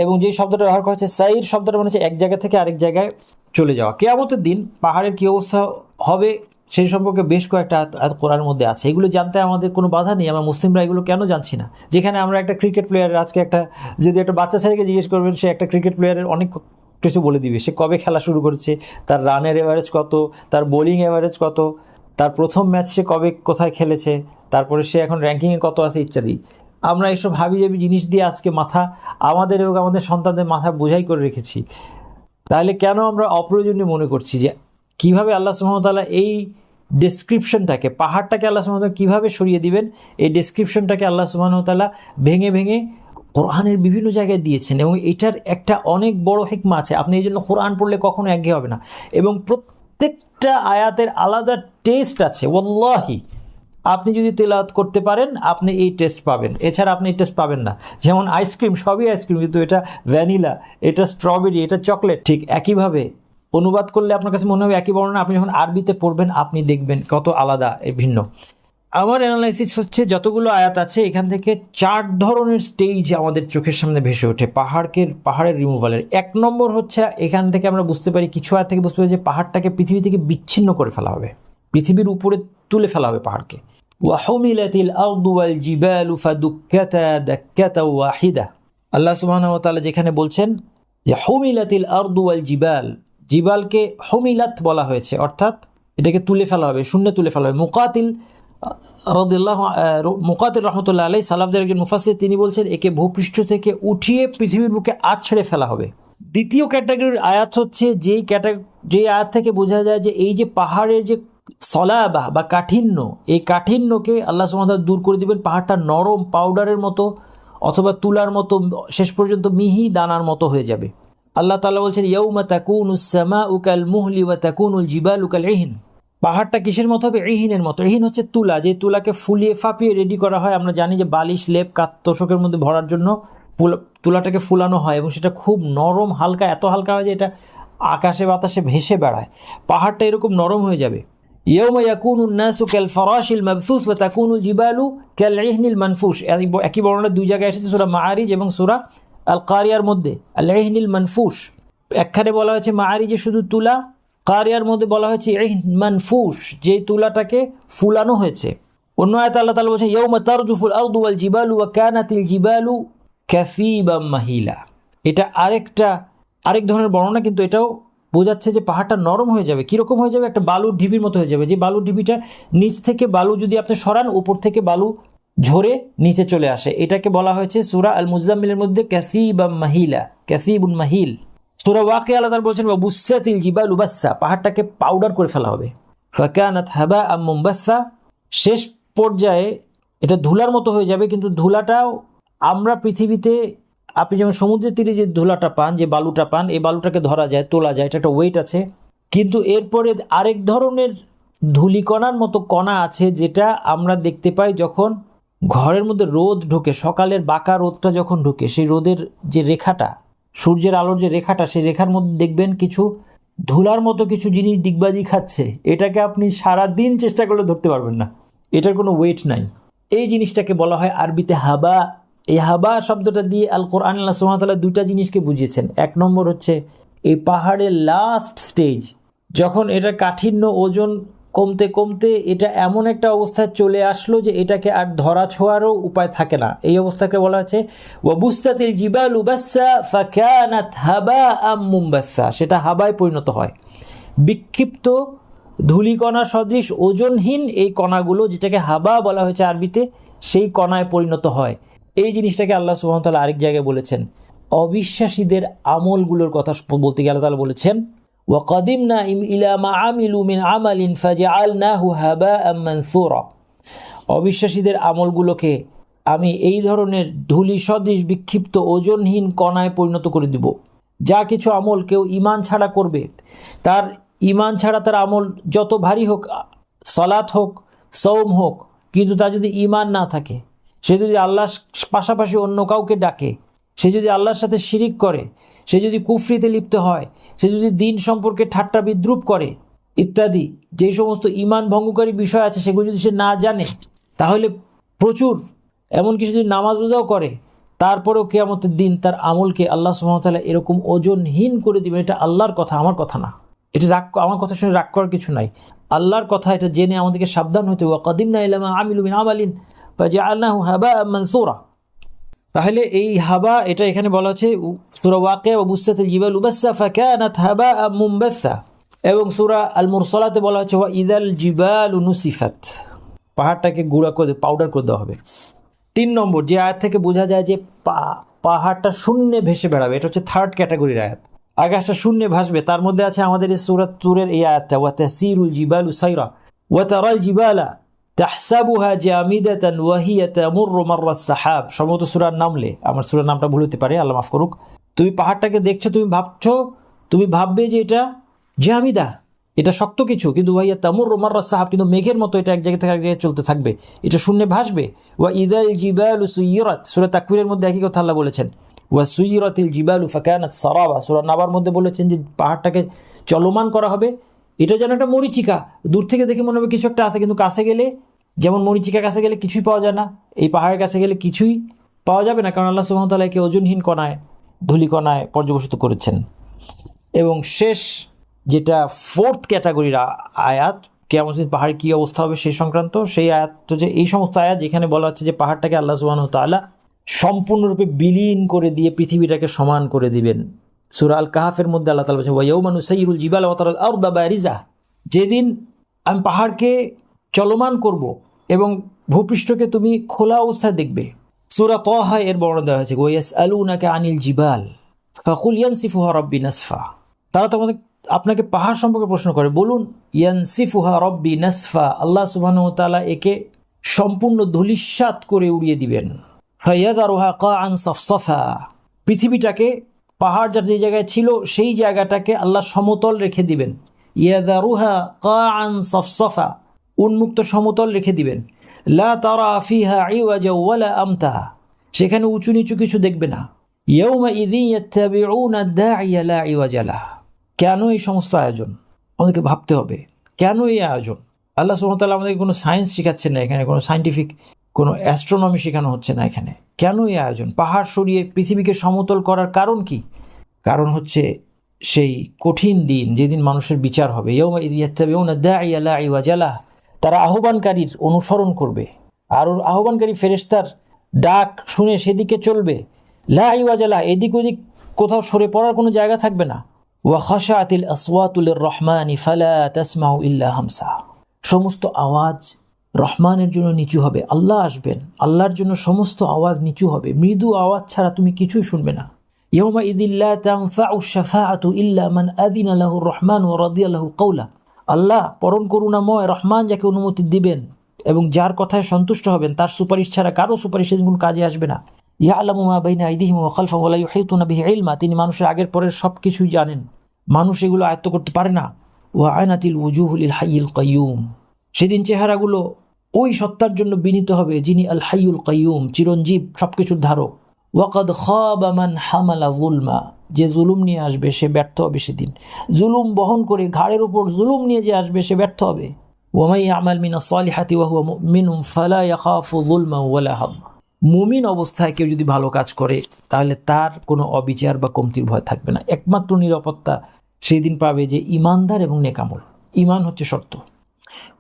এবং যে শব্দটা ব্যবহার করা হচ্ছে সাইর শব্দটা মানে হচ্ছে এক জায়গা থেকে আরেক জায়গায় চলে যাওয়া। কিয়ামতের দিন পাহাড়ের কী অবস্থা হবে সেই সম্পর্কে বেশ কয়েকটা আয়াত কোরআনের মধ্যে আছে। এগুলো জানতে আমাদের কোনো বাধা নেই, আমরা মুসলিমরা এগুলো কেন জানছি না? যেখানে আমরা একটা ক্রিকেট প্লেয়ারের আজকে যদি একটা বাচ্চা ছেলেকে জিজ্ঞেস করবেন, সে একটা ক্রিকেট প্লেয়ারের অনেক কিছু বলে দিবে। সে কবে খেলা শুরু করেছে, তার রানের এভারেজ কত, তার বোলিং এভারেজ কত, তার প্রথম ম্যাচ সে কবে কোথায় খেলেছে, তারপরে সে এখন র্যাঙ্কিংয়ে কত আছে ইত্যাদি। আমরা এইসব হাবিজাবি জিনিস দিয়ে আজকে মাথা আমাদের এবং আমাদের সন্তানদের মাথা বোঝাই করে রেখেছি। তাহলে কেন আমরা অপ্রয়োজনীয় মনে করছি যে কীভাবে আল্লাহ সুবহানাহু ওয়া তাআলা এই ডেসক্রিপশনটাকে, পাহাড়টাকে আল্লাহ সুবহানাহু ওয়া তাআলা কীভাবে সরিয়ে দিবেন, এই ডেসক্রিপশনটাকে আল্লাহ সুবহানাহু ওয়া তাআলা ভেঙে ভেঙে কোরআনের বিভিন্ন জায়গায় দিয়েছেন এবং এটার একটা অনেক বড় হিকমা আছে। আপনি এই জন্য কোরআন পড়লে কখনো একঘেয়ে হবে না এবং প্রত্যেকটা আয়াতের আলাদা টেস্ট আছে। ওয়াল্লাহি আপনি যদি তেলাওয়াত করতে পারেন আপনি এই টেস্ট পাবেন, এছাড়া আপনি এই টেস্ট পাবেন না। যেমন আইসক্রিম, সবই আইসক্রিম, কিন্তু এটা ভ্যানিলা, এটা স্ট্রবেরি, এটা চকলেট, ঠিক একইভাবে অনুবাদ করলে আপনার কাছে মনে হবে একই বর্ণনা, আপনি যখন আরবিতে পড়বেন আপনি দেখবেন কত আলাদা, ভিন্ন। আমার অ্যানালাইসিস হচ্ছে যতগুলো আয়াত আছে এখান থেকে 4 ধরনের স্টেজ আমাদের চোখের সামনে ভেসে ওঠে পাহাড়ের রিমুভালের। 1 নম্বর হচ্ছে এখান থেকে আমরা বুঝতে পারি, কিছু আয়াত থেকে বুঝতে পারি যে পাহাড়টাকে পৃথিবী থেকে বিচ্ছিন্ন করে ফেলা হবে, পৃথিবীর উপরে তুলে ফেলা হবে পাহাড়কে। ওয়াহুমিলাতিল আরদু ওয়াল জিবালু ফাদুক্কাতা দাক্কাতা ওয়াহিদা। আল্লাহ সুবহানাহু ওয়া তাআলা যেখানে বলছেন যে হুমিলাতিল আরদু ওয়াল জিবাল, জিবালকে হুমিলাত বলা হয়েছে, অর্থাৎ এটাকে তুলে ফেলা হবে, শূন্যে তুলে ফেলা হবে। মুকাতিল রহমতুল্লাহ আলাইহি, সালাফদের একজন মুফাসসির, তিনি বলছেন একে ভূপৃষ্ঠ থেকে উঠিয়ে পৃথিবীর বুকে আছড়ে ফেলা হবে। দ্বিতীয় ক্যাটাগরির আয়াত হচ্ছে যে আয়াত থেকে বোঝা যায় যে এই যে পাহাড়ের যে সলাবা বা কাঠিন্য, এই কাঠিন্যকে আল্লাহ সুবহানাহু ওয়া তাআলা দূর করে দিবেন। পাহাড়টা নরম পাউডারের মতো অথবা তুলার মতো শেষ পর্যন্ত মিহি দানার মতো হয়ে যাবে। আল্লাহ তাআলা বলছেন ইয়াউমা তাকুনুস সামাউ কাল মুহলি ওয়া তাকুনুল জিবালু কাল ইহিন। পাহাড়টা কিসের মতো হবে? ইহিনের মতো। ইহিন হচ্ছে তুলা, যে তুলাকে ফুলিয়ে ফাঁপিয়ে রেডি করা হয়। আমরা জানি যে বালিশ, লেপ, তোশকের মধ্যে ভরার জন্য তুলাটাকে ফুলানো হয় এবং সেটা খুব নরম, হালকা, এত হালকা হয় যে এটা আকাশে বাতাসে ভেসে বেড়ায়। পাহাড়টা এরকম নরম হয়ে যাবে। ইয়াউমা ইয়াকুনুন নাসু কাল ফারাশিল মাবসুস ওয়া তাকুনুল জিবালু কাল ইহনিল মানফুশ। একই বর্ণনা 2 জায়গায় এসেছে, সূরা মাআরিজ এবং সূরা আল কারিয়ার মধ্যে। আল ইহনিল মানফুশ, একখানে বলা হয়েছে মাআরিজে শুধু তুলা, কারিয়ার মধ্যে বলা হয়েছে ইহন মানফুশ, যে তুলাটাকে ফুলানো হয়েছে। অন্য আয়াতে আল্লাহ তাআলা বলেছেন ইয়াউমা তারজুফুল আরদু ওয়াল জিবালু ওয়া কানাতিল জিবালু কাসীবাম মাহিলা। এটা আরেক ধরনের বর্ণনা, কিন্তু এটাও বোঝাচ্ছে যে পাহাড়টা নরম হয়ে যাবে। কীরকম হয়ে যাবে? একটা বালুর ঢিবির মতো হয়ে যাবে। যে বালুর ঢিবিটা নিচ থেকে বালু যদি আপনি সরান, উপর থেকে বালু ঝরে নিচে চলে আসে, এটাকে বলা হয়েছে সূরা আল মুজাম্মিলের মধ্যে কাসীবাম মাহিলা, কাসীবুন মাহিল। সূরা ওয়াকিয়া আল্লাহ তাআলা বলেছেন ওয়া বুসাতিল জিবালু বাসসা, পাহাড়টাকে পাউডার করে ফেলা হবে। ফাকানাত হাবাআম মুনবাসসা, শেষ পর্যায়ে এটা ধুলার মতো হয়ে যাবে। কিন্তু ধুলাটাও আমরা পৃথিবীতে, আপনি যেমন সমুদ্রের তীরে যে ধুলাটা পান, যে বালুটা পান, এই বালুটাকে ধরা যায়, তোলা যায়, এটা একটা ওয়েট আছে। কিন্তু এরপরে আরেক ধরনের ধূলিকণার মতো কণা আছে, যেটা আমরা দেখতে পাই যখন ঘরের মধ্যে রোদ ঢোকে, সকালের বাঁকা রোদটা যখন ঢোকে, সেই রোদের যে রেখাটা, সূর্যের আলোর যে রেখাটা, সেই রেখার মধ্যে দেখবেন কিছু ধুলার মতো কিছু জিনিস ডিগবাজি খাচ্ছে। এটাকে আপনি সারাদিন চেষ্টা করলে ধরতে পারবেন না, এটার কোনো ওয়েট নাই। এই জিনিসটাকে বলা হয় আরবিতে হাবা। এই হাবা শব্দটা দিয়ে আল কোরআন আল্লাহ সুবহানাহু ওয়া তাআলা 2টা জিনিসকে বুঝিয়েছেন। 1 নম্বর হচ্ছে এই পাহাড়ের লাস্ট স্টেজ, যখন এটা কাঠিন্য, ওজন কমতে কমতে এটা এমন একটা অবস্থায় চলে আসলো যে এটাকে আর ধরা ছোঁয়ারও উপায় থাকে না। এই অবস্থাকে বলা হচ্ছে ওয়া বুসাতিল জিবালু বাসসা ফাকানাত হাবাআম মুনবাসসা, সেটা হাবায় পরিণত হয়। বিক্ষিপ্ত ধূলিকণা সদৃশ ওজনহীন এই কণাগুলো, যেটাকে হাবা বলা হয়েছে আরবিতে, সেই কণায় পরিণত হয়। এই জিনিসটাকে আল্লাহ সুবহানাহু ওয়া তাআলা আরেক জায়গায় বলেছেন। অবিশ্বাসীদের আমলগুলোর কথা বলতে গিয়ে আল্লাহ তাআলা বলেছেন ওয়াকাদিমনা ইলা মা আমিলু মিন আমালিন ফাজআলনাহু হাবাআম মানসুরা। অবিশ্বাসীদের আমলগুলোকে আমি এই ধরনের ধূলি সদৃশ বিক্ষিপ্ত ওজনহীন কণায় পরিণত করে দিব। যা কিছু আমল কেউ ঈমান ছাড়া করবে, তার ঈমান ছাড়া তার আমল যত ভারী হোক, সালাত হোক, সওম হোক, কিন্তু তার যদি ঈমান না থাকে, সে যদি আল্লাহর পাশাপাশি অন্য কাউকে ডাকে, সে যদি আল্লাহর সাথে শিরিক করে, সে যদি কুফরিতে লিপ্ত হয়, সে যদি দিন সম্পর্কে ঠাট্টা বিদ্রুপ করে ইত্যাদি যেই সমস্ত ঈমান ভঙ্গকারী বিষয় আছে সেগুলো যদি সে না জানে, তাহলে প্রচুর এমন কিছু যদি নামাজ রোজাও করে, তারপরেও কিয়ামতের দিন তার আমলকে আল্লাহ সুবহানাহু ওয়া তাআলা এরকম ওজনহীন করে দিবেন। এটা আল্লাহর কথা, আমার কথা না। এটা আমার কথা শুনে রাগ করার কিছু নাই, আল্লাহর কথা। এটা জেনে আমাদেরকে সাবধান হতে হবে। ওয়া কাদিমনা ইলা মা আমিলু মিন আমালিন ফাজআলনাহু হাবাআন মানসুরা। তাহলে এই হাবা, এটা এখানে বলা আছে সূরা ওয়াকিয়া, ওয়া বুসসাতিল জিবালু বাসসা ফাকানাত হাবাআন মুনবাসসা, এবং সূরা আল মুরসালাতে বলা হচ্ছে ওয়া ইযাল জিবালু নুসিফাত, পাহাড়টাকে গুঁড়া করে পাউডার করে দেওয়া হবে। 3 নম্বর যে আয়াত থেকে বোঝা যায় যে পাহাড়টা শূন্যে ভেসে বেড়াবে, এটা হচ্ছে 3rd ক্যাটাগরির আয়াত। আকাশটা শূন্যে ভাসবে, তার মধ্যে আছে আমাদের এই সূরা তুরের এই আয়াতটা, ওয়া তাসিরুল জিবালু সাইরা ওয়া তারাল জিবালা তাহসাবুহা জামিদাতান ওয়া হিয়া তামুররু মাররাস সাহাব। সম্ভবত সূরার নামলে, আমার সূরার নামটা ভুল হতে পারে, আল্লাহ মাফ করুক। তুমি পাহাড়টাকে দেখছো, তুমি ভাববে যে এটা জামিদা, এটা শক্ত কিছু, কিন্তু ওয়াহিয়া তামুররু মাররাস সাহাব, কিন্তু মেঘের মতো এটা এক জায়গা থেকে এক জায়গায় চলতে থাকবে, এটা শূন্যে ভাসবে। ওয়া ইযাল জিবালু সুয়িরাত, সূরা তাকবীরের মধ্যে একই কথা আল্লাহ বলেছেন, ওয়া সুয়িরাতিল জিবালু ফাকানাত সারাবা। সূরা নাবার মধ্যে বলেছেন যে পাহাড়টাকে চলমান করা হবে, এটা যেন একটা মরিচিকা, দূর থেকে দেখে মনে হবে কিছু একটা আছে, কিন্তু কাছে গেলে, যেমন মরিচিকার কাছে গেলে কিছুই পাওয়া যায় না, এই পাহাড়ের কাছে গেলে কিছুই পাওয়া যাবে না, কারণ আল্লাহ সুবহানাহু ওয়া তাআলা একে ওজনহীন কণায়, ধূলিকণায় পর্যবসিত করেছেন। এবং শেষ যেটা 4th ক্যাটাগরির আয়াত, কিয়ামতের পাহাড়ের কী অবস্থা হবে সেই সংক্রান্ত, সেই আয়াত যে এই সমস্ত আয়াত যেখানে বলা হচ্ছে যে পাহাড়টাকে আল্লাহ সুবহানাহু ওয়া তাআলা সম্পূর্ণরূপে বিলীন করে দিয়ে পৃথিবীটাকে সমান করে দিবেন। সূরা আল কাহাফের মধ্যে আল্লাহ তাআলা বলেছেন ওয়া ইয়াউমা নুসাইয়িরুল জিবালা ওয়া তারাল আরদা বারিজা, যেদিন আমি পাহাড়কে চলমান করব এবং ভূপৃষ্ঠকে তুমি খোলা অবস্থায় দেখবে। সূরা তাহা এর বর্ণনা দেওয়া হয়েছে ওয়া ইয়াসআলুনাকা আনিল জিবাল ফাকুল ইয়ানসিফুহা রাব্বি নাসফা। তারা আপনাকে পাহাড় সম্পর্কে প্রশ্ন করে, বলুন ইয়ানসিফুহা রাব্বি নাসফা, আল্লাহ সুবহানাহু ওয়া তাআলা একে সম্পূর্ণ ধূলিসাৎ করে উড়িয়ে দিবেন। ফায়াযারুহা কাআন সাফসাফা, পৃথিবীটাকে পাহাড় যার যে জায়গায় ছিল সেই জায়গাটাকে আল্লাহ সমতল রেখে দিবেন। ইয়াযারুহা কাআন সাফসাফা, উন্মুক্ত সমতল রেখে দিবেন। লা তারা ফিহা ইওয়াজা ওয়ালা আমতা, সেখানে উঁচু নিচু কিছু দেখবে না। ইয়াউমা ইযিন ইয়াত্তাবিউনা আদ-দাঈয়া লা ইওয়াজা লাহু। কেন এই সমস্ত আয়োজন? আমাদেরকে ভাবতে হবে কেন এই আয়োজন। আল্লাহ সুবহানাহু ওয়া তাআলা আমাদেরকে কোনো সায়েন্স শেখাচ্ছেন না এখানে, কোনো সায়েন্টিফিক কোনো অ্যাস্ট্রোনমি শেখানো হচ্ছে না এখানে। কেন এই আয়োজন? পাহাড় সরিয়ে পৃথিবীকে সমতল করার কারণ কি? কারণ হচ্ছে সেই কঠিন দিন যেদিন মানুষের বিচার হবে। ইয়াউমা ইয ইয়াত্তাবিউনা আদ-দাঈয়া লা ইওয়াজা লাহু, তারা আহ্বানকারীর অনুসরণ করবে আর আহ্বানকারী ফেরেশতার ডাক শুনে সেদিকে চলবে। লা ইওয়াজা লাহু, এদিক ওদিক কোথাও সরে পড়ার কোনো জায়গা থাকবে না। ওয়া খাশাআতিল আসওয়াতু লির-রহমানি ফালা তাসমাউ ইল্লা হামসা, সমস্ত আওয়াজ রহমানের জন্য নিচু হবে। আল্লাহ আসবেন, আল্লাহর জন্য সমস্ত আওয়াজ নিচু হবে, মৃদু আওয়াজ ছাড়া তুমি কিছুই শুনবে না। ইয়াউমা ইযিল লা তানফাউ আশ-শাফাআতু ইল্লা মান আযিনা লাহুর রহমান ওয়া রাদিয়া লাহু কাওলা, আল্লাহ পরম করুণাময়, রহমান যাকে অনুমতি দিবেন এবং যার কথায় সন্তুষ্ট হবেন, তার সুপারিশ ছাড়া কারো সুপারিশ কোনো কাজে আসবে না। ইয়ালামু মা বাইনা আইদিহিম ওয়া খালফাহুম ওয়া লা ইউহিতুনা বিহি ইলমা, তিনি মানুষের আগের পরের সব কিছুই জানেন, মানুষ এগুলো আয়ত্ত করতে পারে না। ওয়া আনাতিল ওয়ুজুহু লিল হাইয়িল কাইয়ুম, সেদিন চেহারাগুলো ওই সত্তার জন্য বিনীত হবে যিনি আল হাইয়ুল কাইয়ুম, চিরঞ্জীব, সবকিছুর ধারক। ওয়াকাদ খাবা মান হামালা যুলমা, যে জুলুম নিয়ে আসবে সে ব্যর্থ হবে সেদিন। জুলুম বহন করে ঘাড়ের উপর জুলুম নিয়ে যে আসবে সে ব্যর্থ হবে। ওয়া মান ইয়ামাল মিনাস সালিহাতি ওয়া হুয়া মুমিনুন ফালা ইয়াখাফু যুলমা ওয়ালা হাম্মা, মুমিন অবস্থায় কেউ যদি ভালো কাজ করে তাহলে তার কোনো অবিচার বা কমতির ভয় থাকবে না। একমাত্র নিরাপত্তা সেই দিন পাবে যে ইমানদার এবং নেকামল। ইমান হচ্ছে শর্ত।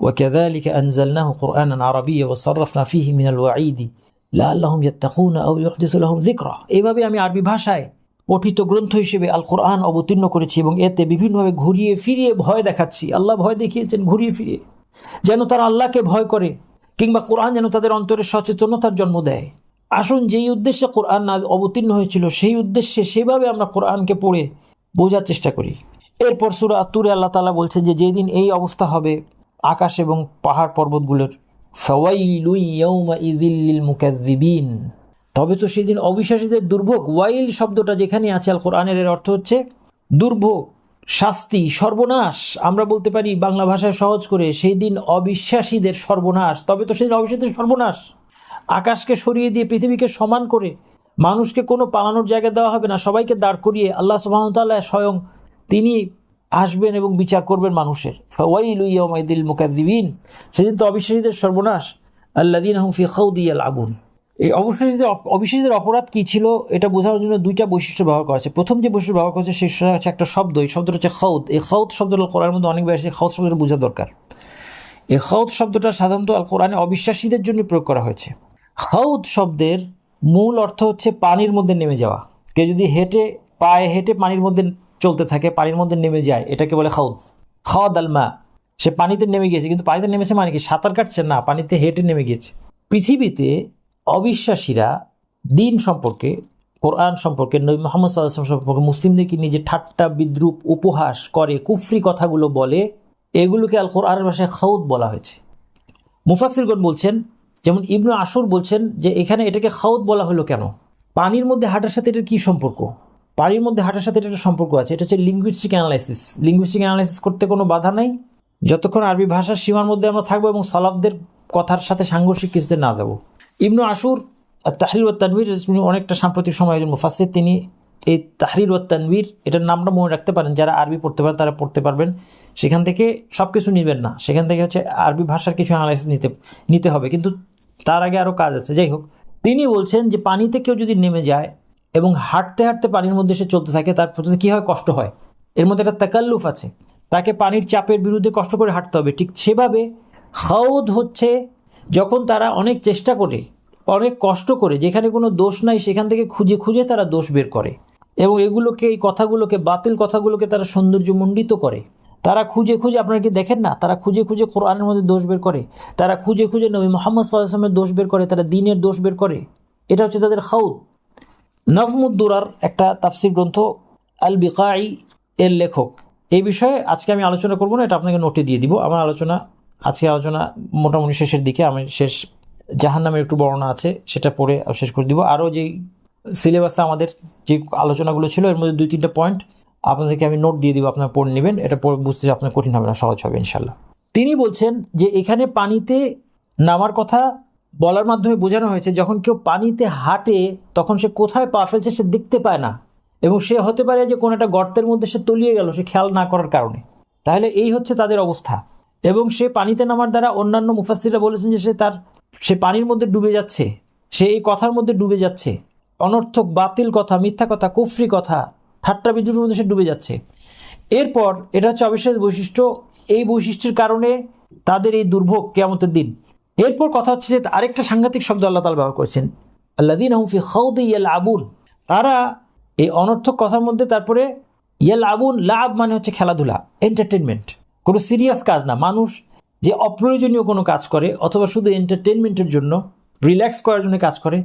ওয়াকাযালিকা আনজালনাহু কুরআনান আরাবিয়্যা ওয়া সাররাফনা ফীহি মিনাল ওয়াঈদি লাআল্লাহুম ইয়াত্তাকুনা আও ইউহদিসু লাহুম যিকরা, এইভাবে আমি আরবি ভাষায় পঠিত গ্রন্থ হিসেবে আল কোরআন অবতীর্ণ করেছি এবং এতে বিভিন্নভাবে ঘুরিয়ে ফিরিয়ে ভয় দেখাচ্ছি। আল্লাহ ভয় দেখিয়েছেন ঘুরিয়ে ফিরিয়ে, যেন তারা আল্লাহকে ভয় করে, কিংবা কোরআন যেন তাদের অন্তরে সচেতনতার জন্ম দেয়। আসুন, যেই উদ্দেশ্যে কোরআন অবতীর্ণ হয়েছিল সেই উদ্দেশ্যে সেভাবে আমরা কোরআনকে পড়ে বোঝার চেষ্টা করি। এরপর সূরা আত-তুরে আল্লাহ তাআলা বলছেন যে যেদিন এই অবস্থা হবে আকাশ এবং পাহাড় পর্বতগুলোর, ফাওয়াইলুন ইয়াউমাইযিল লিল মুকাযযিবিন, তবে তো সেদিন অবিশ্বাসীদের দুর্ভোগ। ওয়াইল শব্দটা যেখানে আছে আল কোরআনের, এর অর্থ হচ্ছে দুর্ভোগ, শাস্তি, সর্বনাশ। আমরা বলতে পারি বাংলা ভাষায় সহজ করে, সেই দিন অবিশ্বাসীদের সর্বনাশ। তবে তো সেদিন অবিশ্বাসীদের সর্বনাশ। আকাশকে সরিয়ে দিয়ে পৃথিবীকে সমান করে মানুষকে কোনো পালানোর জায়গা দেওয়া হবে না, সবাইকে দাঁড় করিয়ে আল্লাহ সুবহানাহু ওয়া তাআলা স্বয়ং তিনি আসবেন এবং বিচার করবেন মানুষের। ফাওয়াইলু ইয়াউমাইযিল মুকাযযিবিন, সেদিন তো অবিশ্বাসীদের সর্বনাশ। আল্লাযীনা হুম ফি খাউদি ইয়ালআবুন, এই অবিশ্বাসীদের অপরাধ কি ছিল এটা বোঝানোর জন্য দুইটা বৈশিষ্ট্য ব্যবহার করা হচ্ছে। প্রথম যে বৈশিষ্ট্য ব্যবহার করা হচ্ছে সেটা হচ্ছে একটা শব্দ, এই শব্দটা হচ্ছে খৌদ। এই খৌদ শব্দটা কোরআনের মধ্যে অনেক বেশি, খৌদ শব্দটা বোঝা দরকার। এই খৌদ শব্দটা সাধারণত আল কোরআনে অবিশ্বাসীদের জন্য প্রয়োগ করা হয়েছে। খৌদ শব্দের মূল অর্থ হচ্ছে পানির মধ্যে নেমে যাওয়া। কেউ যদি পায়ে হেঁটে পানির মধ্যে চলতে থাকে, পানির মধ্যে নেমে যায়, এটাকে বলে খৌদ। খাওয়াদ আল মা, সে পানিতে নেমে গিয়েছে, কিন্তু পানিতে নেমেছে মানে কি সাঁতার কাটছে না, পানিতে হেঁটে নেমে গিয়েছে। পৃথিবীতে অবিশ্বাসীরা দিন সম্পর্কে, কোরআন সম্পর্কে, নবী মুহাম্মদ সাল্লাল্লাহু আলাইহি ওয়াসাল্লাম সম্পর্কে মুসলিমদেরকে নিজে ঠাট্টা বিদ্রুপ উপহাস করে, কুফরি কথাগুলো বলে, এগুলোকে আল কোরআনের ভাষায় খৌদ বলা হয়েছে। মুফাসসিরগণ বলছেন, যেমন ইবনু আশুর বলছেন যে এখানে এটাকে খৌদ বলা হলো কেন, পানির মধ্যে হাঁটার সাথে এটার কী সম্পর্ক? পানির মধ্যে হাঁটার সাথে এটা সম্পর্ক আছে। এটা হচ্ছে লিঙ্গুইস্টিক অ্যানালাইসিস করতে কোনো বাধা নাই, যতক্ষণ আরবি ভাষার সীমার মধ্যে আমরা থাকবো এবং সালাফদের কথার সাথে সাংঘর্ষিক কিছুতে না যাব। ইবনু আশুর তাহরির ওয়াত তানবীর অনেকটা সাম্প্রতিক সময় একজন মুফাসসির, তিনি এই তাহরির ওয়াত তানবীর এটার নামটা মনে রাখতে পারেন, যারা আরবি পড়তে পারেন তারা পড়তে পারবেন। সেখান থেকে সব কিছু নেবেন না, সেখান থেকে হচ্ছে আরবি ভাষার কিছু অ্যানালাইসিস নিতে হবে, কিন্তু তার আগে আরও কাজ আছে। যাই হোক, তিনি বলছেন যে পানিতে কেউ যদি নেমে যায় এবং হাঁটতে হাঁটতে পানির মধ্যে সে চলতে থাকে, তার প্রতি কী হয়? কষ্ট হয়। এর মধ্যে একটা তাকাল্লুফ আছে, তাকে পানির চাপের বিরুদ্ধে কষ্ট করে হাঁটতে হবে। ঠিক সেভাবে খৌদ হচ্ছে যখন তারা অনেক চেষ্টা করে, অনেক কষ্ট করে, যেখানে কোনো দোষ নাই সেখান থেকে খুঁজে খুঁজে তারা দোষ বের করে এবং এগুলোকে, এই কথাগুলোকে, বাতিল কথাগুলোকে তারা সৌন্দর্যমণ্ডিত করে। তারা খুঁজে খুঁজে, আপনারা কি দেখেন না, তারা খুঁজে খুঁজে কোরআনের মধ্যে দোষ বের করে, তারা খুঁজে খুঁজে নবী মুহাম্মদ সাল্লাল্লাহু আলাইহি ওয়াসাল্লামের দোষ বের করে, তারা দ্বীনের দোষ বের করে। এটা হচ্ছে তাদের খৌদ। নাজমুদ্দুরার একটা তাফসীর গ্রন্থ আল বিকাই এর লেখক, এই বিষয়ে আজকে আমি আলোচনা করব না, এটা আপনাকে নোটে দিয়ে দিব। আমার আজকে আলোচনা মোটামুটি শেষের দিকে, আমি জাহান্নামের একটু বর্ণনা আছে, সেটা পড়ে শেষ করে দিব। আরও যেই সিলেবাসে আমাদের যে আলোচনাগুলো ছিল এর মধ্যে 2-3টা পয়েন্ট আপনাদেরকে আমি নোট দিয়ে দিব, আপনারা পড়ে নেবেন। এটা পড়ে বুঝতে আপনার কঠিন হবে না, সহজ হবে ইনশাল্লাহ। তিনি বলছেন যে এখানে পানিতে নামার কথা বলার মাধ্যমে বোঝানো হয়েছে, যখন কেউ পানিতে হাঁটে তখন সে কোথায় পা ফেলছে সে দেখতে পায় না, এবং সে হতে পারে যে কোনো একটা গর্তের মধ্যে সে তলিয়ে গেল সে খেয়াল না করার কারণে। তাহলে এই হচ্ছে তাদের অবস্থা। এবং সে পানিতে নামার দ্বারা, অন্যান্য মুফাসসিররা বলেছেন যে সে পানির মধ্যে ডুবে যাচ্ছে, সে এই কথার মধ্যে ডুবে যাচ্ছে, অনর্থক বাতিল কথা, মিথ্যা কথা, কুফরি কথা, ঠাট্টা বিদ্রুপের মধ্যে সে ডুবে যাচ্ছে। এরপর এটা হচ্ছে অবিশ্বাসের বৈশিষ্ট্য, এই বৈশিষ্ট্যের কারণে তাদের এই দুর্ভোগ কিয়ামতের দিন। এরপর কথা হচ্ছে যে আরেকটা সাংঘাতিক শব্দ আল্লাহ তাআলা ব্যবহার করেছেন, আল্লাযীনা হুম ফি খাউদি ইয়ালআবুন, তারা এই অনর্থক কথার মধ্যে, তারপরে ইয়ালআবুন, লাব মানে হচ্ছে খেলাধুলা, এন্টারটেনমেন্ট, কোনো সিরিয়াস কাজ না। মানুষ যে অপ্রয়োজনীয় কোনো কাজ করে অথবা শুধু এন্টারটেনমেন্টের জন্য, রিল্যাক্স করার জন্য কাজ করে,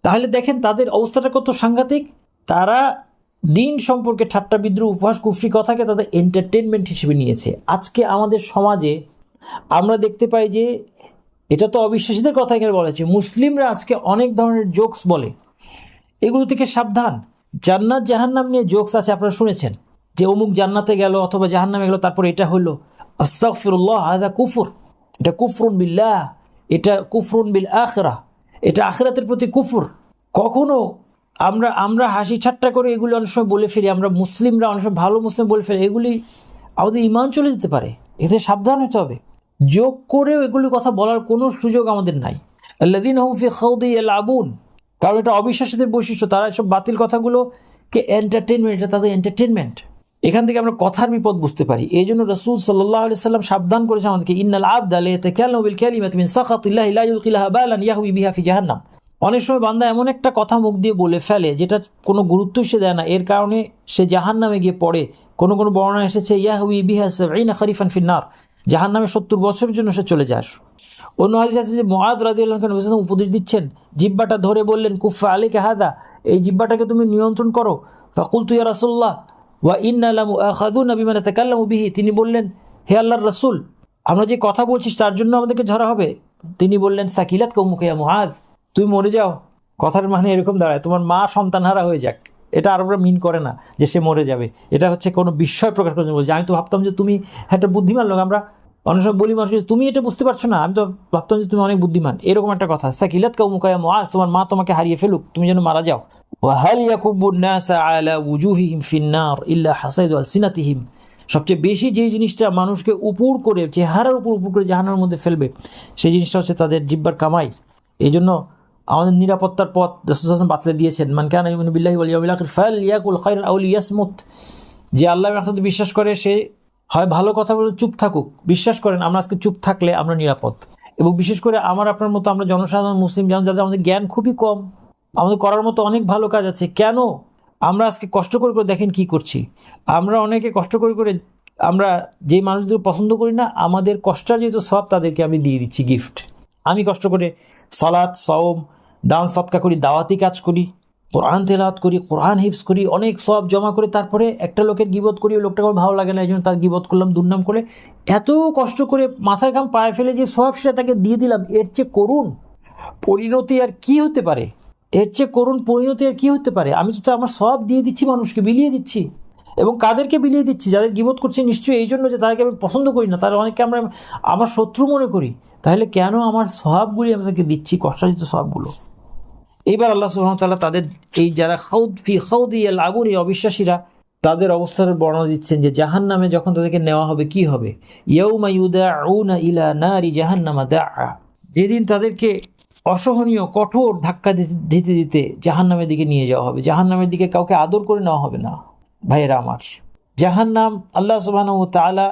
তাহলে দেখেন তাদের অবস্থাটা কত সাংঘাতিক। তারা দিন সম্পর্কে ঠাট্টা বিদ্রুপ উপহাস কুফরি কথাকে তাদের এন্টারটেনমেন্ট হিসেবে নিয়েছে। আজকে আমাদের সমাজে আমরা দেখতে পাই যে, এটা তো অবিশ্বাসীদের কথা এখানে বলা হয়েছে, মুসলিমরা আজকে অনেক ধরনের জোকস বলে, এগুলো থেকে সাবধান। জান্নাত জাহান্নাম নিয়ে জোকস আছে, আপনারা শুনেছেন যে অমুক জান্নাতে গেল অথবা জাহান্নামে গেল, তারপরে এটা হলো আস্তাগফিরুল্লাহ, হাযা কুফর, এটা কুফরুন বিল্লাহ, এটা কুফরুন বিল আখিরাহ, এটা আখিরাতের প্রতি কুফর। কখনো আমরা হাসি ঠাট্টা করে এগুলি অনেক সময় বলে ফেলি, আমরা মুসলিমরা অনেক সময় ভালো মুসলিম বলে ফেলি, এগুলি আমাদের ঈমান চলে যেতে পারে, এতে সাবধান হতে হবে। যোগ করেও এগুলি কথা বলার কোনো সুযোগ আমাদের নাই। আল্লাযীনা হুম ফি খাউদি ইয়ালআবুন, কারণ এটা অবিশ্বাসীদের বৈশিষ্ট্য, তারা এসব বাতিল কথাগুলোকে এন্টারটেনমেন্ট, এটা তাদের এন্টারটেনমেন্ট। এখান থেকে আমরা কথার বিপদ বুঝতে পারি। এই জন্য রাসূল সাল্লাল্লাহু আলাইহি সাল্লাম সাবধান করেছেন আমাদেরকে, ইন্নাল আবদা লা ইয়াতাকাল্লামু বিল কালিমাতি মিন সাখাতিল্লাহি লা ইউলকিলাহা বালান ইয়াহউই বিহা ফি জাহান্নাম। অনেক সময় বান্দা এমন একটা কথা মুখ দিয়ে বলে ফেলে যেটা কোনো গুরুত্ব সে দেয় না, এর কারণে সে জাহান্নামে গিয়ে পড়ে। কোনো কোনো বর্ণনা এসেছে ইয়াহউই বিহা ৭০ খরিফান ফিন্নার, জাহান্নামে ৭০ বছরের জন্য সে চলে যায়। অন্য হাদিস আছে যে মুআয রাদিয়াল্লাহু আনহু নবী সাল্লাল্লাহু আলাইহি ওয়াসাল্লাম উপদেশ দিচ্ছেন, জিহ্বাটা ধরে বললেন, কুফা আলাইকা হাদা, এই জিহ্বাটাকে তুমি নিয়ন্ত্রণ করো। ফাকুলতু ইয়া রাসূলুল্লাহ ওয়া ইন্না লামুআখাযুনা বিমা নাতাকাল্লামু বিহি, তিনি বললেন, হে আল্লাহর রাসূল, আমরা যে কথা বলছিস তার জন্য আমাদেরকে ধরা হবে। তিনি বললেন, সাকিলাত কওমুকা ইয়া মুআয, তুমি মরে যাও। কথার মানে এরকম দাঁড়ায়, তোমার মা সন্তানহারা হয়ে যাক। এটা আরবরা মিন করে না যে সে মরে যাবে, এটা হচ্ছে কোনো বিস্ময় প্রকাশ করার জন্য বলছে। আমি তো ভাবতাম যে তুমি একটা বুদ্ধিমান লোক, আমরা অনেক সময় বলি মানুষকে, তুমি এটা বুঝতে পারছো না, আমি তো ভাবতাম যে তুমি অনেক বুদ্ধিমান, এরকম একটা কথা। সাকিলাত কওমুকা ইয়া মুআয, তোমার মা তোমাকে হারিয়ে ফেলুক, তুমি যেন মারা যাও। ওয়া হাল ইয়াকুবুন নাসা আলা উজুহিহিম ফিন্নার ইল্লা হাসাইদু আলসিনাতিহিম, সবচেয়ে বেশি যে জিনিসটা মানুষকে উপর করে, চেহারার উপর করে জাহান্নামের মধ্যে ফেলবে, সেই জিনিসটা হচ্ছে তাদের জিহ্বার কামাই। এই জন্য আমাদের নিরাপত্তার পথ রাসূল সাল্লাল্লাহু আলাইহি ওয়াসাল্লাম বাতলে দিয়েছেন, মান কানা ইউমিনু বিল্লাহি ওয়াল ইয়াউমিল আখির ফালইয়াকুল খায়রান আও লিয়াসমুত। যে আল্লাহর আখিরাতে বিশ্বাস করে সে হয় ভালো কথা বলে চুপ থাকুক। বিশ্বাস করেন আমরা আজকে চুপ থাকলে আমরা নিরাপদ। এবং বিশেষ করে আমার আপনার মতো আমরা জনসাধারণ মুসলিম যাদের আমাদের জ্ঞান খুবই কম, আমাদের করার মতো অনেক ভালো কাজ আছে, কেন আমরা আজকে কষ্ট করে করে দেখেন কি করছি। আমরা অনেকে কষ্ট করে করে আমরা যে মানুষদের পছন্দ করি না, আমাদের কষ্টের যেহেতু সব তাদেরকে আমি দিয়ে দিচ্ছি গিফট। আমি কষ্ট করে সালাত, সওম, দান সৎকা করি, দাওয়াতি কাজ করি, কোরআন তেলাওয়াত করি, কোরআন হিফজ করি, অনেক সওয়াব জমা করে তারপরে একটা লোকের গীবত করি, ওই লোকটাকে আমার ভালো লাগে না, এই জন্য তার গীবত করলাম, দুর্নাম করে এত কষ্ট করে মাথার ঘাম পায়ে ফেলে যে সওয়াব সেটা তাকে দিয়ে দিলাম। এর চেয়ে করুণ পরিণতি আর কি হতে পারে? এর চেয়ে করুণ পরিণতি আর কি হতে পারে? আমি তো আমার সওয়াব দিয়ে দিচ্ছি, মানুষকে বিলিয়ে দিচ্ছি। এবং কাদেরকে বিলিয়ে দিচ্ছি? যাদের গীবত করছি নিশ্চয়ই এই জন্য যে তাদেরকে আমি পছন্দ করি না, তারা অনেককে আমরা আমার শত্রু মনে করি। তাহলে কেন আমার সওয়াবগুলি আমি তাকে দিচ্ছি, কষ্টার্জিত সওয়াবগুলো? এইবার আল্লাহ সুবহানাহু ওয়া তাআলা তাদের এই যারা খাউদিয়াল আগুন, এই অবিশ্বাসীরা, তাদের অবস্থার বর্ণনা দিচ্ছেন যে জাহান্নামে যখন তাদেরকে নেওয়া হবে কি হবে। ইয়াউমা ইউদাউনা ইলা নারি জাহান্নামা দাআ, যেদিন তাদেরকে অসহনীয় কঠোর ধাক্কা দিতে দিতে জাহান্নামের দিকে নিয়ে যাওয়া হবে। জাহান্নামের দিকে কাউকে আদর করে নেওয়া হবে না। ভাইয়েরা আমার, জাহান্নাম আল্লাহ সুবহানাহু ওয়া তাআলা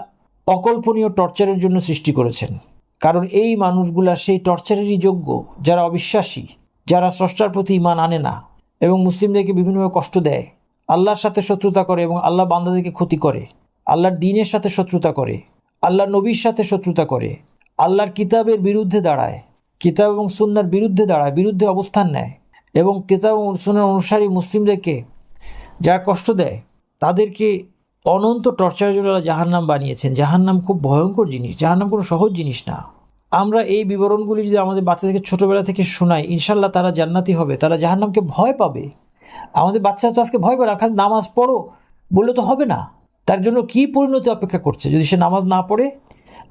অকল্পনীয় টর্চারের জন্য সৃষ্টি করেছেন। কারণ এই মানুষগুলা সেই টর্চারেরই যোগ্য যারা অবিশ্বাসী, যারা স্রষ্টার প্রতি ঈমান আনে না এবং মুসলিমদেরকে বিভিন্নভাবে কষ্ট দেয়, আল্লাহর সাথে শত্রুতা করে এবং আল্লাহ বান্দাদেরকে ক্ষতি করে, আল্লাহর দ্বীনের সাথে শত্রুতা করে, আল্লাহর নবীর সাথে শত্রুতা করে, আল্লাহর কিতাবের বিরুদ্ধে দাঁড়ায়, কিতাব এবং সুন্নাহর বিরুদ্ধে দাঁড়ায়, বিরুদ্ধে অবস্থান নেয় এবং কিতাব এবং সুন্নাহর অনুসারী মুসলিমদেরকে যারা কষ্ট দেয় তাদেরকে অনন্ত টর্চারের জন্য জাহান্নাম বানিয়েছেন। জাহান্নাম খুব ভয়ঙ্কর জিনিস, জাহান্নাম কোনো সহজ জিনিস না। আমরা এই বিবরণগুলি যদি আমাদের বাচ্চাদেরকে ছোটোবেলা থেকে শোনাই, ইনশাল্লাহ তারা জান্নাতি হবে, তারা জাহান্নামকে ভয় পাবে। আমাদের বাচ্চারা তো আজকে ভয় পায় না, খালি নামাজ পড়ো বললে তো হবে না। তার জন্য কি পরিণতি অপেক্ষা করছে যদি সে নামাজ না পড়ে?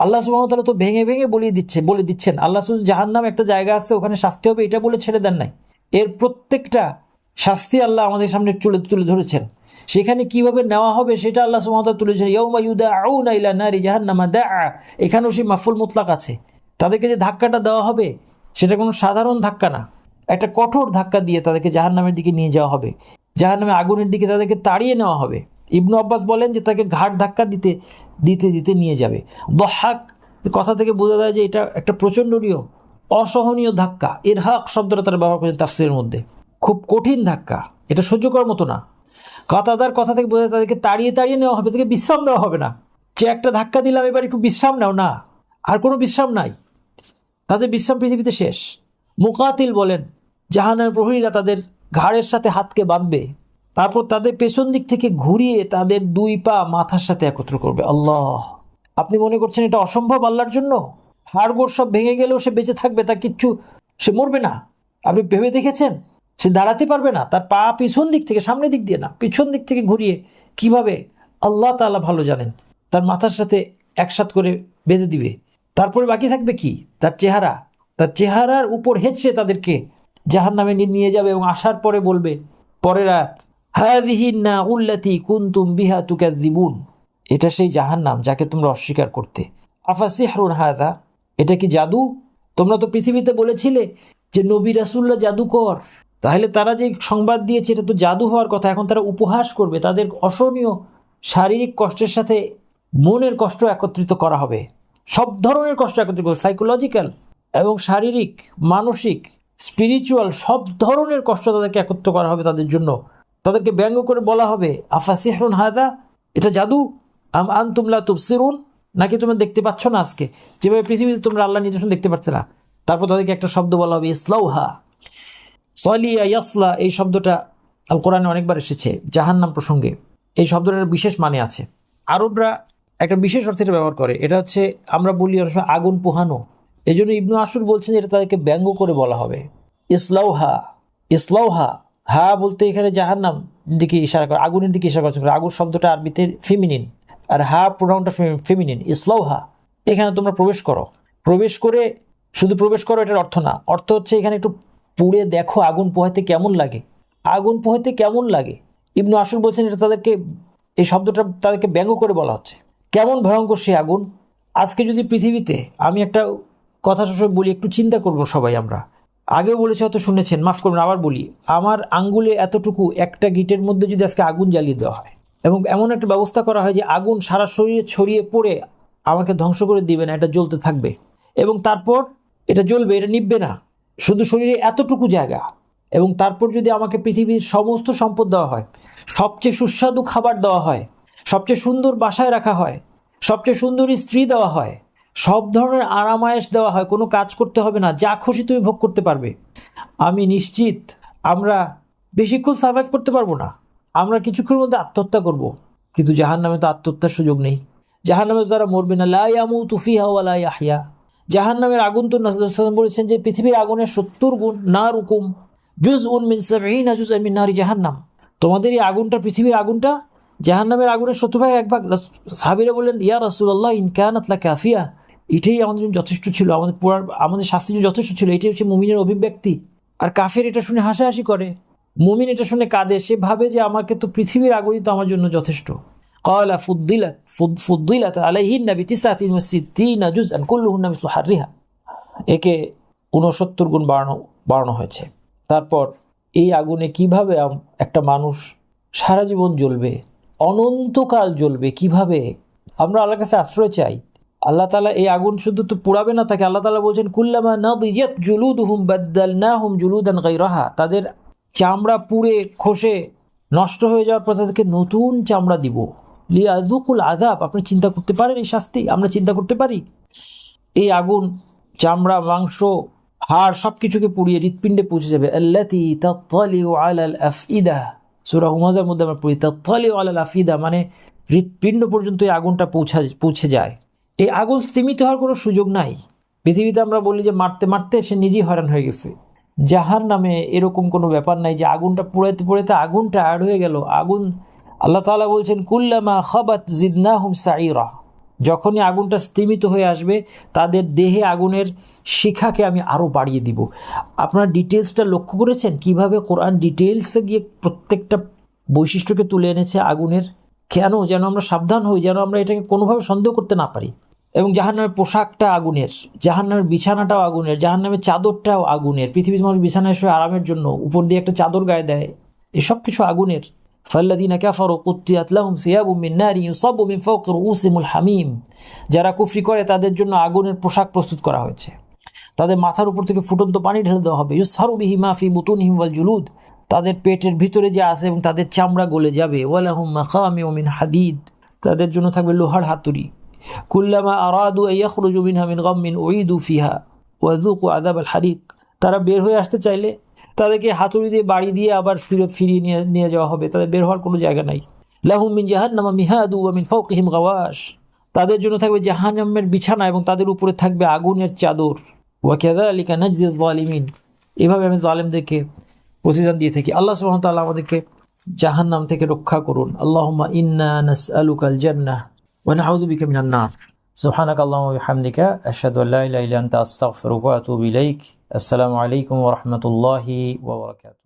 আল্লাহ সুবহানাহু ওয়া তাআলা তো ভেঙে ভেঙে বলে দিচ্ছেন। আল্লাহ শুধু জাহান্নাম একটা জায়গা আছে, ওখানে শাস্তি হবে এটা বলে ছেড়ে দেন নাই। এর প্রত্যেকটা শাস্তি আল্লাহ আমাদের সামনে তুলে ধরেছেন। সেখানে কিভাবে নেওয়া হবে সেটা আল্লাহ সুবহানাহু ওয়া তাআলা তুলেছেন। ইয়াউমা ইউদাউনা ইলা নারি জাহান্নামা দাআ, এখানেও সেই মাফুল মুতলাক আছে। তাদেরকে যে ধাক্কাটা দেওয়া হবে সেটা কোনো সাধারণ ধাক্কা না, একটা কঠোর ধাক্কা দিয়ে তাদেরকে জাহান্নামের দিকে নিয়ে যাওয়া হবে। জাহান্নামে আগুনের দিকে তাদেরকে তাড়িয়ে নেওয়া হবে। ইবনু আব্বাস বলেন যে তাকে ঘাট ধাক্কা দিতে দিতে দিতে নিয়ে যাবে। দহাক কথা থেকে বোঝা যায় যে এটা একটা প্রচণ্ডনীয় অসহনীয় ধাক্কা। ইরহাক শব্দটা তারা ব্যবহার করেছেন তাফসীরের মধ্যে। খুব কঠিন ধাক্কা, এটা সহ্য করার মতো না। কাতাদার কথা থেকে বোঝা যায় তাদেরকে তাড়িয়ে তাড়িয়ে নেওয়া হবে, তাদেরকে বিশ্রাম দেওয়া হবে না। যে একটা ধাক্কা দিলাম এবার একটু বিশ্রাম নাও, না, আর কোনো বিশ্রাম নাই। তাদের বিশ্রাম পৃথিবীতে শেষ। মুকাতিল বলেন জাহান্নামের প্রহরীরা তাদের ঘাড়ের সাথে হাতকে বাঁধবে, তারপর তাদের পেছন দিক থেকে ঘুরিয়ে তাদের দুই পা মাথার সাথে একত্র করবে। আল্লাহ, আপনি মনে করছেন এটা অসম্ভব আল্লাহর জন্য? হাড়গোড় সব ভেঙে গেলেও সে বেঁচে থাকবে, তার কিচ্ছু, সে মরবে না। আপনি ভেবে দেখেছেন? সে দাঁড়াতে পারবে না, তার পা পিছন দিক থেকে, সামনের দিক দিয়ে না, পিছন দিক থেকে ঘুরিয়ে কিভাবে আল্লাহ তাআলা ভালো জানেন, তার মাথার সাথে একসাথ করে বেঁধে দিবে। তারপরে বাকি থাকবে কি? তার চেহারা। তার চেহারার উপর হেঁচড়ে তাদেরকে জাহান্নামে নিয়ে যাবে এবং আসার পরে বলবে, পরের আয়াত, হাযিহি নাউল্লাতী কুনতুম বিহা তুকাযযিবুন, এটা সেই জাহান্নাম যাকে তোমরা অস্বীকার করতে। আফাসিহরুন হাযা, এটা কি জাদু? তোমরা তো পৃথিবীতে বলেছিলে যে নবী রাসূলুল্লাহ জাদুকর, তাহলে তারা যে সংবাদ দিয়েছে এটা তো জাদু হওয়ার কথা। এখন তারা উপহাস করবে, তাদের অসহনীয় শারীরিক কষ্টের সাথে মনের কষ্ট একত্রিত করা হবে। সব ধরনের কষ্ট একত্রিত করবে, সাইকোলজিক্যাল এবং শারীরিক, মানসিক, স্পিরিচুয়াল, সব ধরনের কষ্ট তাদেরকে একত্র করা হবে তাদের জন্য। তাদেরকে ব্যঙ্গ করে বলা হবে, আফাসিহরুন হাযা, এটা জাদু, আম আনতুম লা তুবসিরুন, নাকি তোমরা দেখতে পাচ্ছ না? আজকে যেভাবে পৃথিবীতে তোমরা আল্লাহ নিদর্শন দেখতে পাচ্ছ না। তারপর তাদেরকে একটা শব্দ বলা হবে, ইসলাউহা। সলিয়া ইয়াসলা, এই শব্দটা আল কোরআনে অনেকবার এসেছে জাহান্নাম প্রসঙ্গে। এই শব্দটার বিশেষ মানে আছে। আরবরা একটা বিশেষ অর্থে এটা ব্যবহার করে। এটা হচ্ছে, আমরা বলি অনেক সময় আগুন পোহানো। এই জন্য ইবনু আশুর বলছেন এটা তাদেরকে ব্যঙ্গ করে বলা হবে। ইসলাউহা, ইসলাউহা, হা বলতে এখানে জাহান্নাম দিকে ইশারা করে, আগুনের দিকে ইশারা করছে। আগুন শব্দটা আরবিতে ফেমিনিন, আর হা প্রোনাউনটা ফেমিনিন। ইসলাউহা, এখানে তোমরা প্রবেশ করো। প্রবেশ করে, শুধু প্রবেশ করো এটার অর্থ না, অর্থ হচ্ছে এখানে একটু পুড়ে দেখো আগুন পোহাইতে কেমন লাগে, আগুন পোহাইতে কেমন লাগে। ইবনু আশুর বলছেন এটা তাদেরকে, এই শব্দটা তাদেরকে ব্যঙ্গ করে বলা হচ্ছে। কেমন ভয়ঙ্কর সে আগুন। আজকে যদি পৃথিবীতে, আমি একটা কথা সবসময় বলি, একটু চিন্তা করবো সবাই আমরা, আগেও বলেছি, হয়তো শুনেছেন, মাফ করবেন আবার বলি, আমার আঙ্গুলে এতটুকু একটা গিটের মধ্যে যদি আজকে আগুন জ্বালিয়ে দেওয়া হয় এবং এমন একটা ব্যবস্থা করা হয় যে আগুন সারা শরীরে ছড়িয়ে পড়ে আমাকে ধ্বংস করে দিবে না, এটা জ্বলতে থাকবে এবং তারপর এটা জ্বলবে, এটা নিভবে না, শুধু শরীরে এতটুকু জায়গা, এবং তারপর যদি আমাকে পৃথিবীর সমস্ত সম্পদ দেওয়া হয়, সবচেয়ে সুস্বাদু খাবার দেওয়া হয়, সবচেয়ে সুন্দর বাসায় রাখা হয়, সবচেয়ে সুন্দরী স্ত্রী দেওয়া হয়, সব ধরনের আরামায়েশ দেওয়া হয়, কোনো কাজ করতে হবে না, যা খুশি তুমি ভোগ করতে পারবে, আমি নিশ্চিত আমরা বেশিক্ষণ সার্ভাইভ করতে পারবো না, আমরা কিছুক্ষণের মধ্যে আত্মহত্যা করব। কিন্তু জাহান্নামে তো আত্মহত্যার সুযোগ নেই, জাহান্নামে তো তারা মরবে না, লা ইয়ামুতু ফিহা ওয়া লা ইয়াহইয়া। জাহান্নামের আগুন তো রাসূলুল্লাহ সাল্লাল্লাহু আলাইহি ওয়াসাল্লাম বলেছেন যে পৃথিবীর আগুনের 70 গুণ, নারুকুম জুজউন মিন 70 জুজআন মিন নারি জাহান্নাম, তোমাদের এই আগুনটা, পৃথিবীর আগুনটা জাহান্নামের আগুনের 70 ভাগ 1 ভাগ। সাহাবীরা বললেন, ইয়া রাসূলুল্লাহ ইন কানাত লাকাফিয়া, এটাই আমাদের জন্য যথেষ্ট ছিল, আমাদের শাস্তির জন্য যথেষ্ট ছিল, এটাই হচ্ছে মুমিনের অভিব্যক্তি। আর কাফের এটা শুনে হাসাহাসি করে, মুমিন এটা শুনে কাঁদে, সে ভাবে যে আমাকে তো পৃথিবীর আগুনই তো আমার জন্য যথেষ্ট। ক্বালা ফুদ্দিলাত আলাইহিন্না বিতিসআতিন ওয়া সিত্তিনা জুজআন কুল্লুহুন্না মিসলু হাররিহা, একে 69 গুণ বাড়ানো হয়েছে। তারপর এই আগুনে কিভাবে একটা মানুষ সারা জীবন জ্বলবে, অনন্তকাল জ্বলবে কিভাবে? আমরা আল্লাহর কাছে আশ্রয় চাই। আল্লাহ তাআলা এই আগুন শুধু তো পোড়াবে না তাকে, আল্লাহ তাআলা বলছেন কুল্লামা নাদিজাত জুলুদুহুম বাদদালনাহুম জুলুদান গায়রাহা, তাদের চামড়া পুড়ে খসে নষ্ট হয়ে যাওয়ার পর তাদেরকে নতুন চামড়া দিব। লিয়াযুকুল আযাব, আপনি চিন্তা করতে পারেন এই শাস্তি? আমরা চিন্তা করতে পারি? এই আগুন চামড়া, মাংস, হাড় সবকিছুকে পুড়িয়ে হৃৎপিণ্ডে পৌঁছে যাবে। আল্লাতী তাত্তালিউ আলাল আফইদা, সূরা হুমাযার মধ্যে আমরা পড়ি তাত্তালিউ আলাল আফইদা, মানে হৃৎপিণ্ড পর্যন্ত এই আগুনটা পৌঁছে যায়। এই আগুন স্তীমিত হওয়ার কোনো সুযোগ নাই। পৃথিবীতে আমরা বলি যে মারতে মারতে সে নিজেই হয়রান হয়ে গেছে, জাহান্নামে এরকম কোনো ব্যাপার নাই যে আগুনটা পোড়াইতে পোড়াইতে আগুনটা অ্যাড হয়ে গেল। আগুন, আল্লাহ তাআলা বলছেন কুল্লামা খাবাত জিদনাহুম সাইরা, যখনই আগুনটা স্তীমিত হয়ে আসবে তাদের দেহে আগুনের শিখাকে আমি আরও বাড়িয়ে দিব। আপনার ডিটেলসটা লক্ষ্য করেছেন কিভাবে কোরআন ডিটেলসে গিয়ে প্রত্যেকটা বৈশিষ্ট্যকে তুলে এনেছে আগুনের? কেন? যেন আমরা সাবধান হই, যেন আমরা এটাকে কোনোভাবে সন্দেহ করতে না পারি। এবং জাহান্নামের পোশাকটা আগুনের, জাহান্নামের বিছানাটাও আগুনের, জাহান্নামের চাদরটাও আগুনের। পৃথিবীর মানুষ বিছানায় শুয়ে আরামের জন্য উপর দিয়ে একটা চাদর গায়ে দেয়, এসব কিছু আগুনের। ফাল্লাযীনা কাফারু কুত্তিয়াত লাহুম সিয়াবুম মিন নারি ইউসাব্বু মিন ফাওকি রুউসিহিমুল হামিম, যারা কুফরি করে তাদের জন্য আগুনের পোশাক প্রস্তুত করা হয়েছে, তাদের মাথার উপর থেকে ফুটন্ত পানি ঢেলে দেওয়া হবে। ইউসহারু বিহি মা ফি বুতুনিহিম ওয়াল জুলুদ, তাদের পেটের ভিতরে যে আছে এবং তাদের চামড়া গলে যাবে। ওয়ালাহুম মাকামিউ মিন হাদিদ, তাদের জন্য থাকবে লোহার হাতুড়ি। কুল্লামা আরাদু আন ইয়াখরুজু মিনহা মিন গাম্মিন উঈদু ফিহা ওয়া যুকু আযাবাল হারিক, তারা বের হয়ে আসতে চাইলে তাদেরকে হাতুড়ি দিয়ে বাড়ি দিয়ে আবার ফিরিয়ে নিয়ে যাওয়া হবে, তাদের বের হওয়ার কোনো জায়গা নাই। লাহুম মিন জাহান্নামা মিহাদু ওয়া মিন ফাওকিহিম গাওয়াশ, তাদের জন্য থাকবে জাহান্নামের বিছানা এবং তাদের উপরে থাকবে আগুনের চাদর। ওয়া কাযালিকা নাজজি যালিমিন, এভাবে আমি জালেমদেরকে প্রতিদান দিয়ে থাকি। আল্লাহ সুবহানাহু ওয়া তাআলা আমাদেরকে জাহান্নাম থেকে রক্ষা করুন। আল্লাহুম্মা ইন্না নাসআলুকাল জান্নাহ ওয়া নাউযু বিকা মিনান নার। সুবহানাকাল্লাহুম্মা ওয়া বিহামদিকা আশহাদু আল্লা ইলাহা ইল্লা আনতা আস্তাগফিরুকা ওয়া আতুবু ইলাইক। আসসালামু আলাইকুম ওয়া রাহমাতুল্লাহি ওয়া বারাকাতুহু।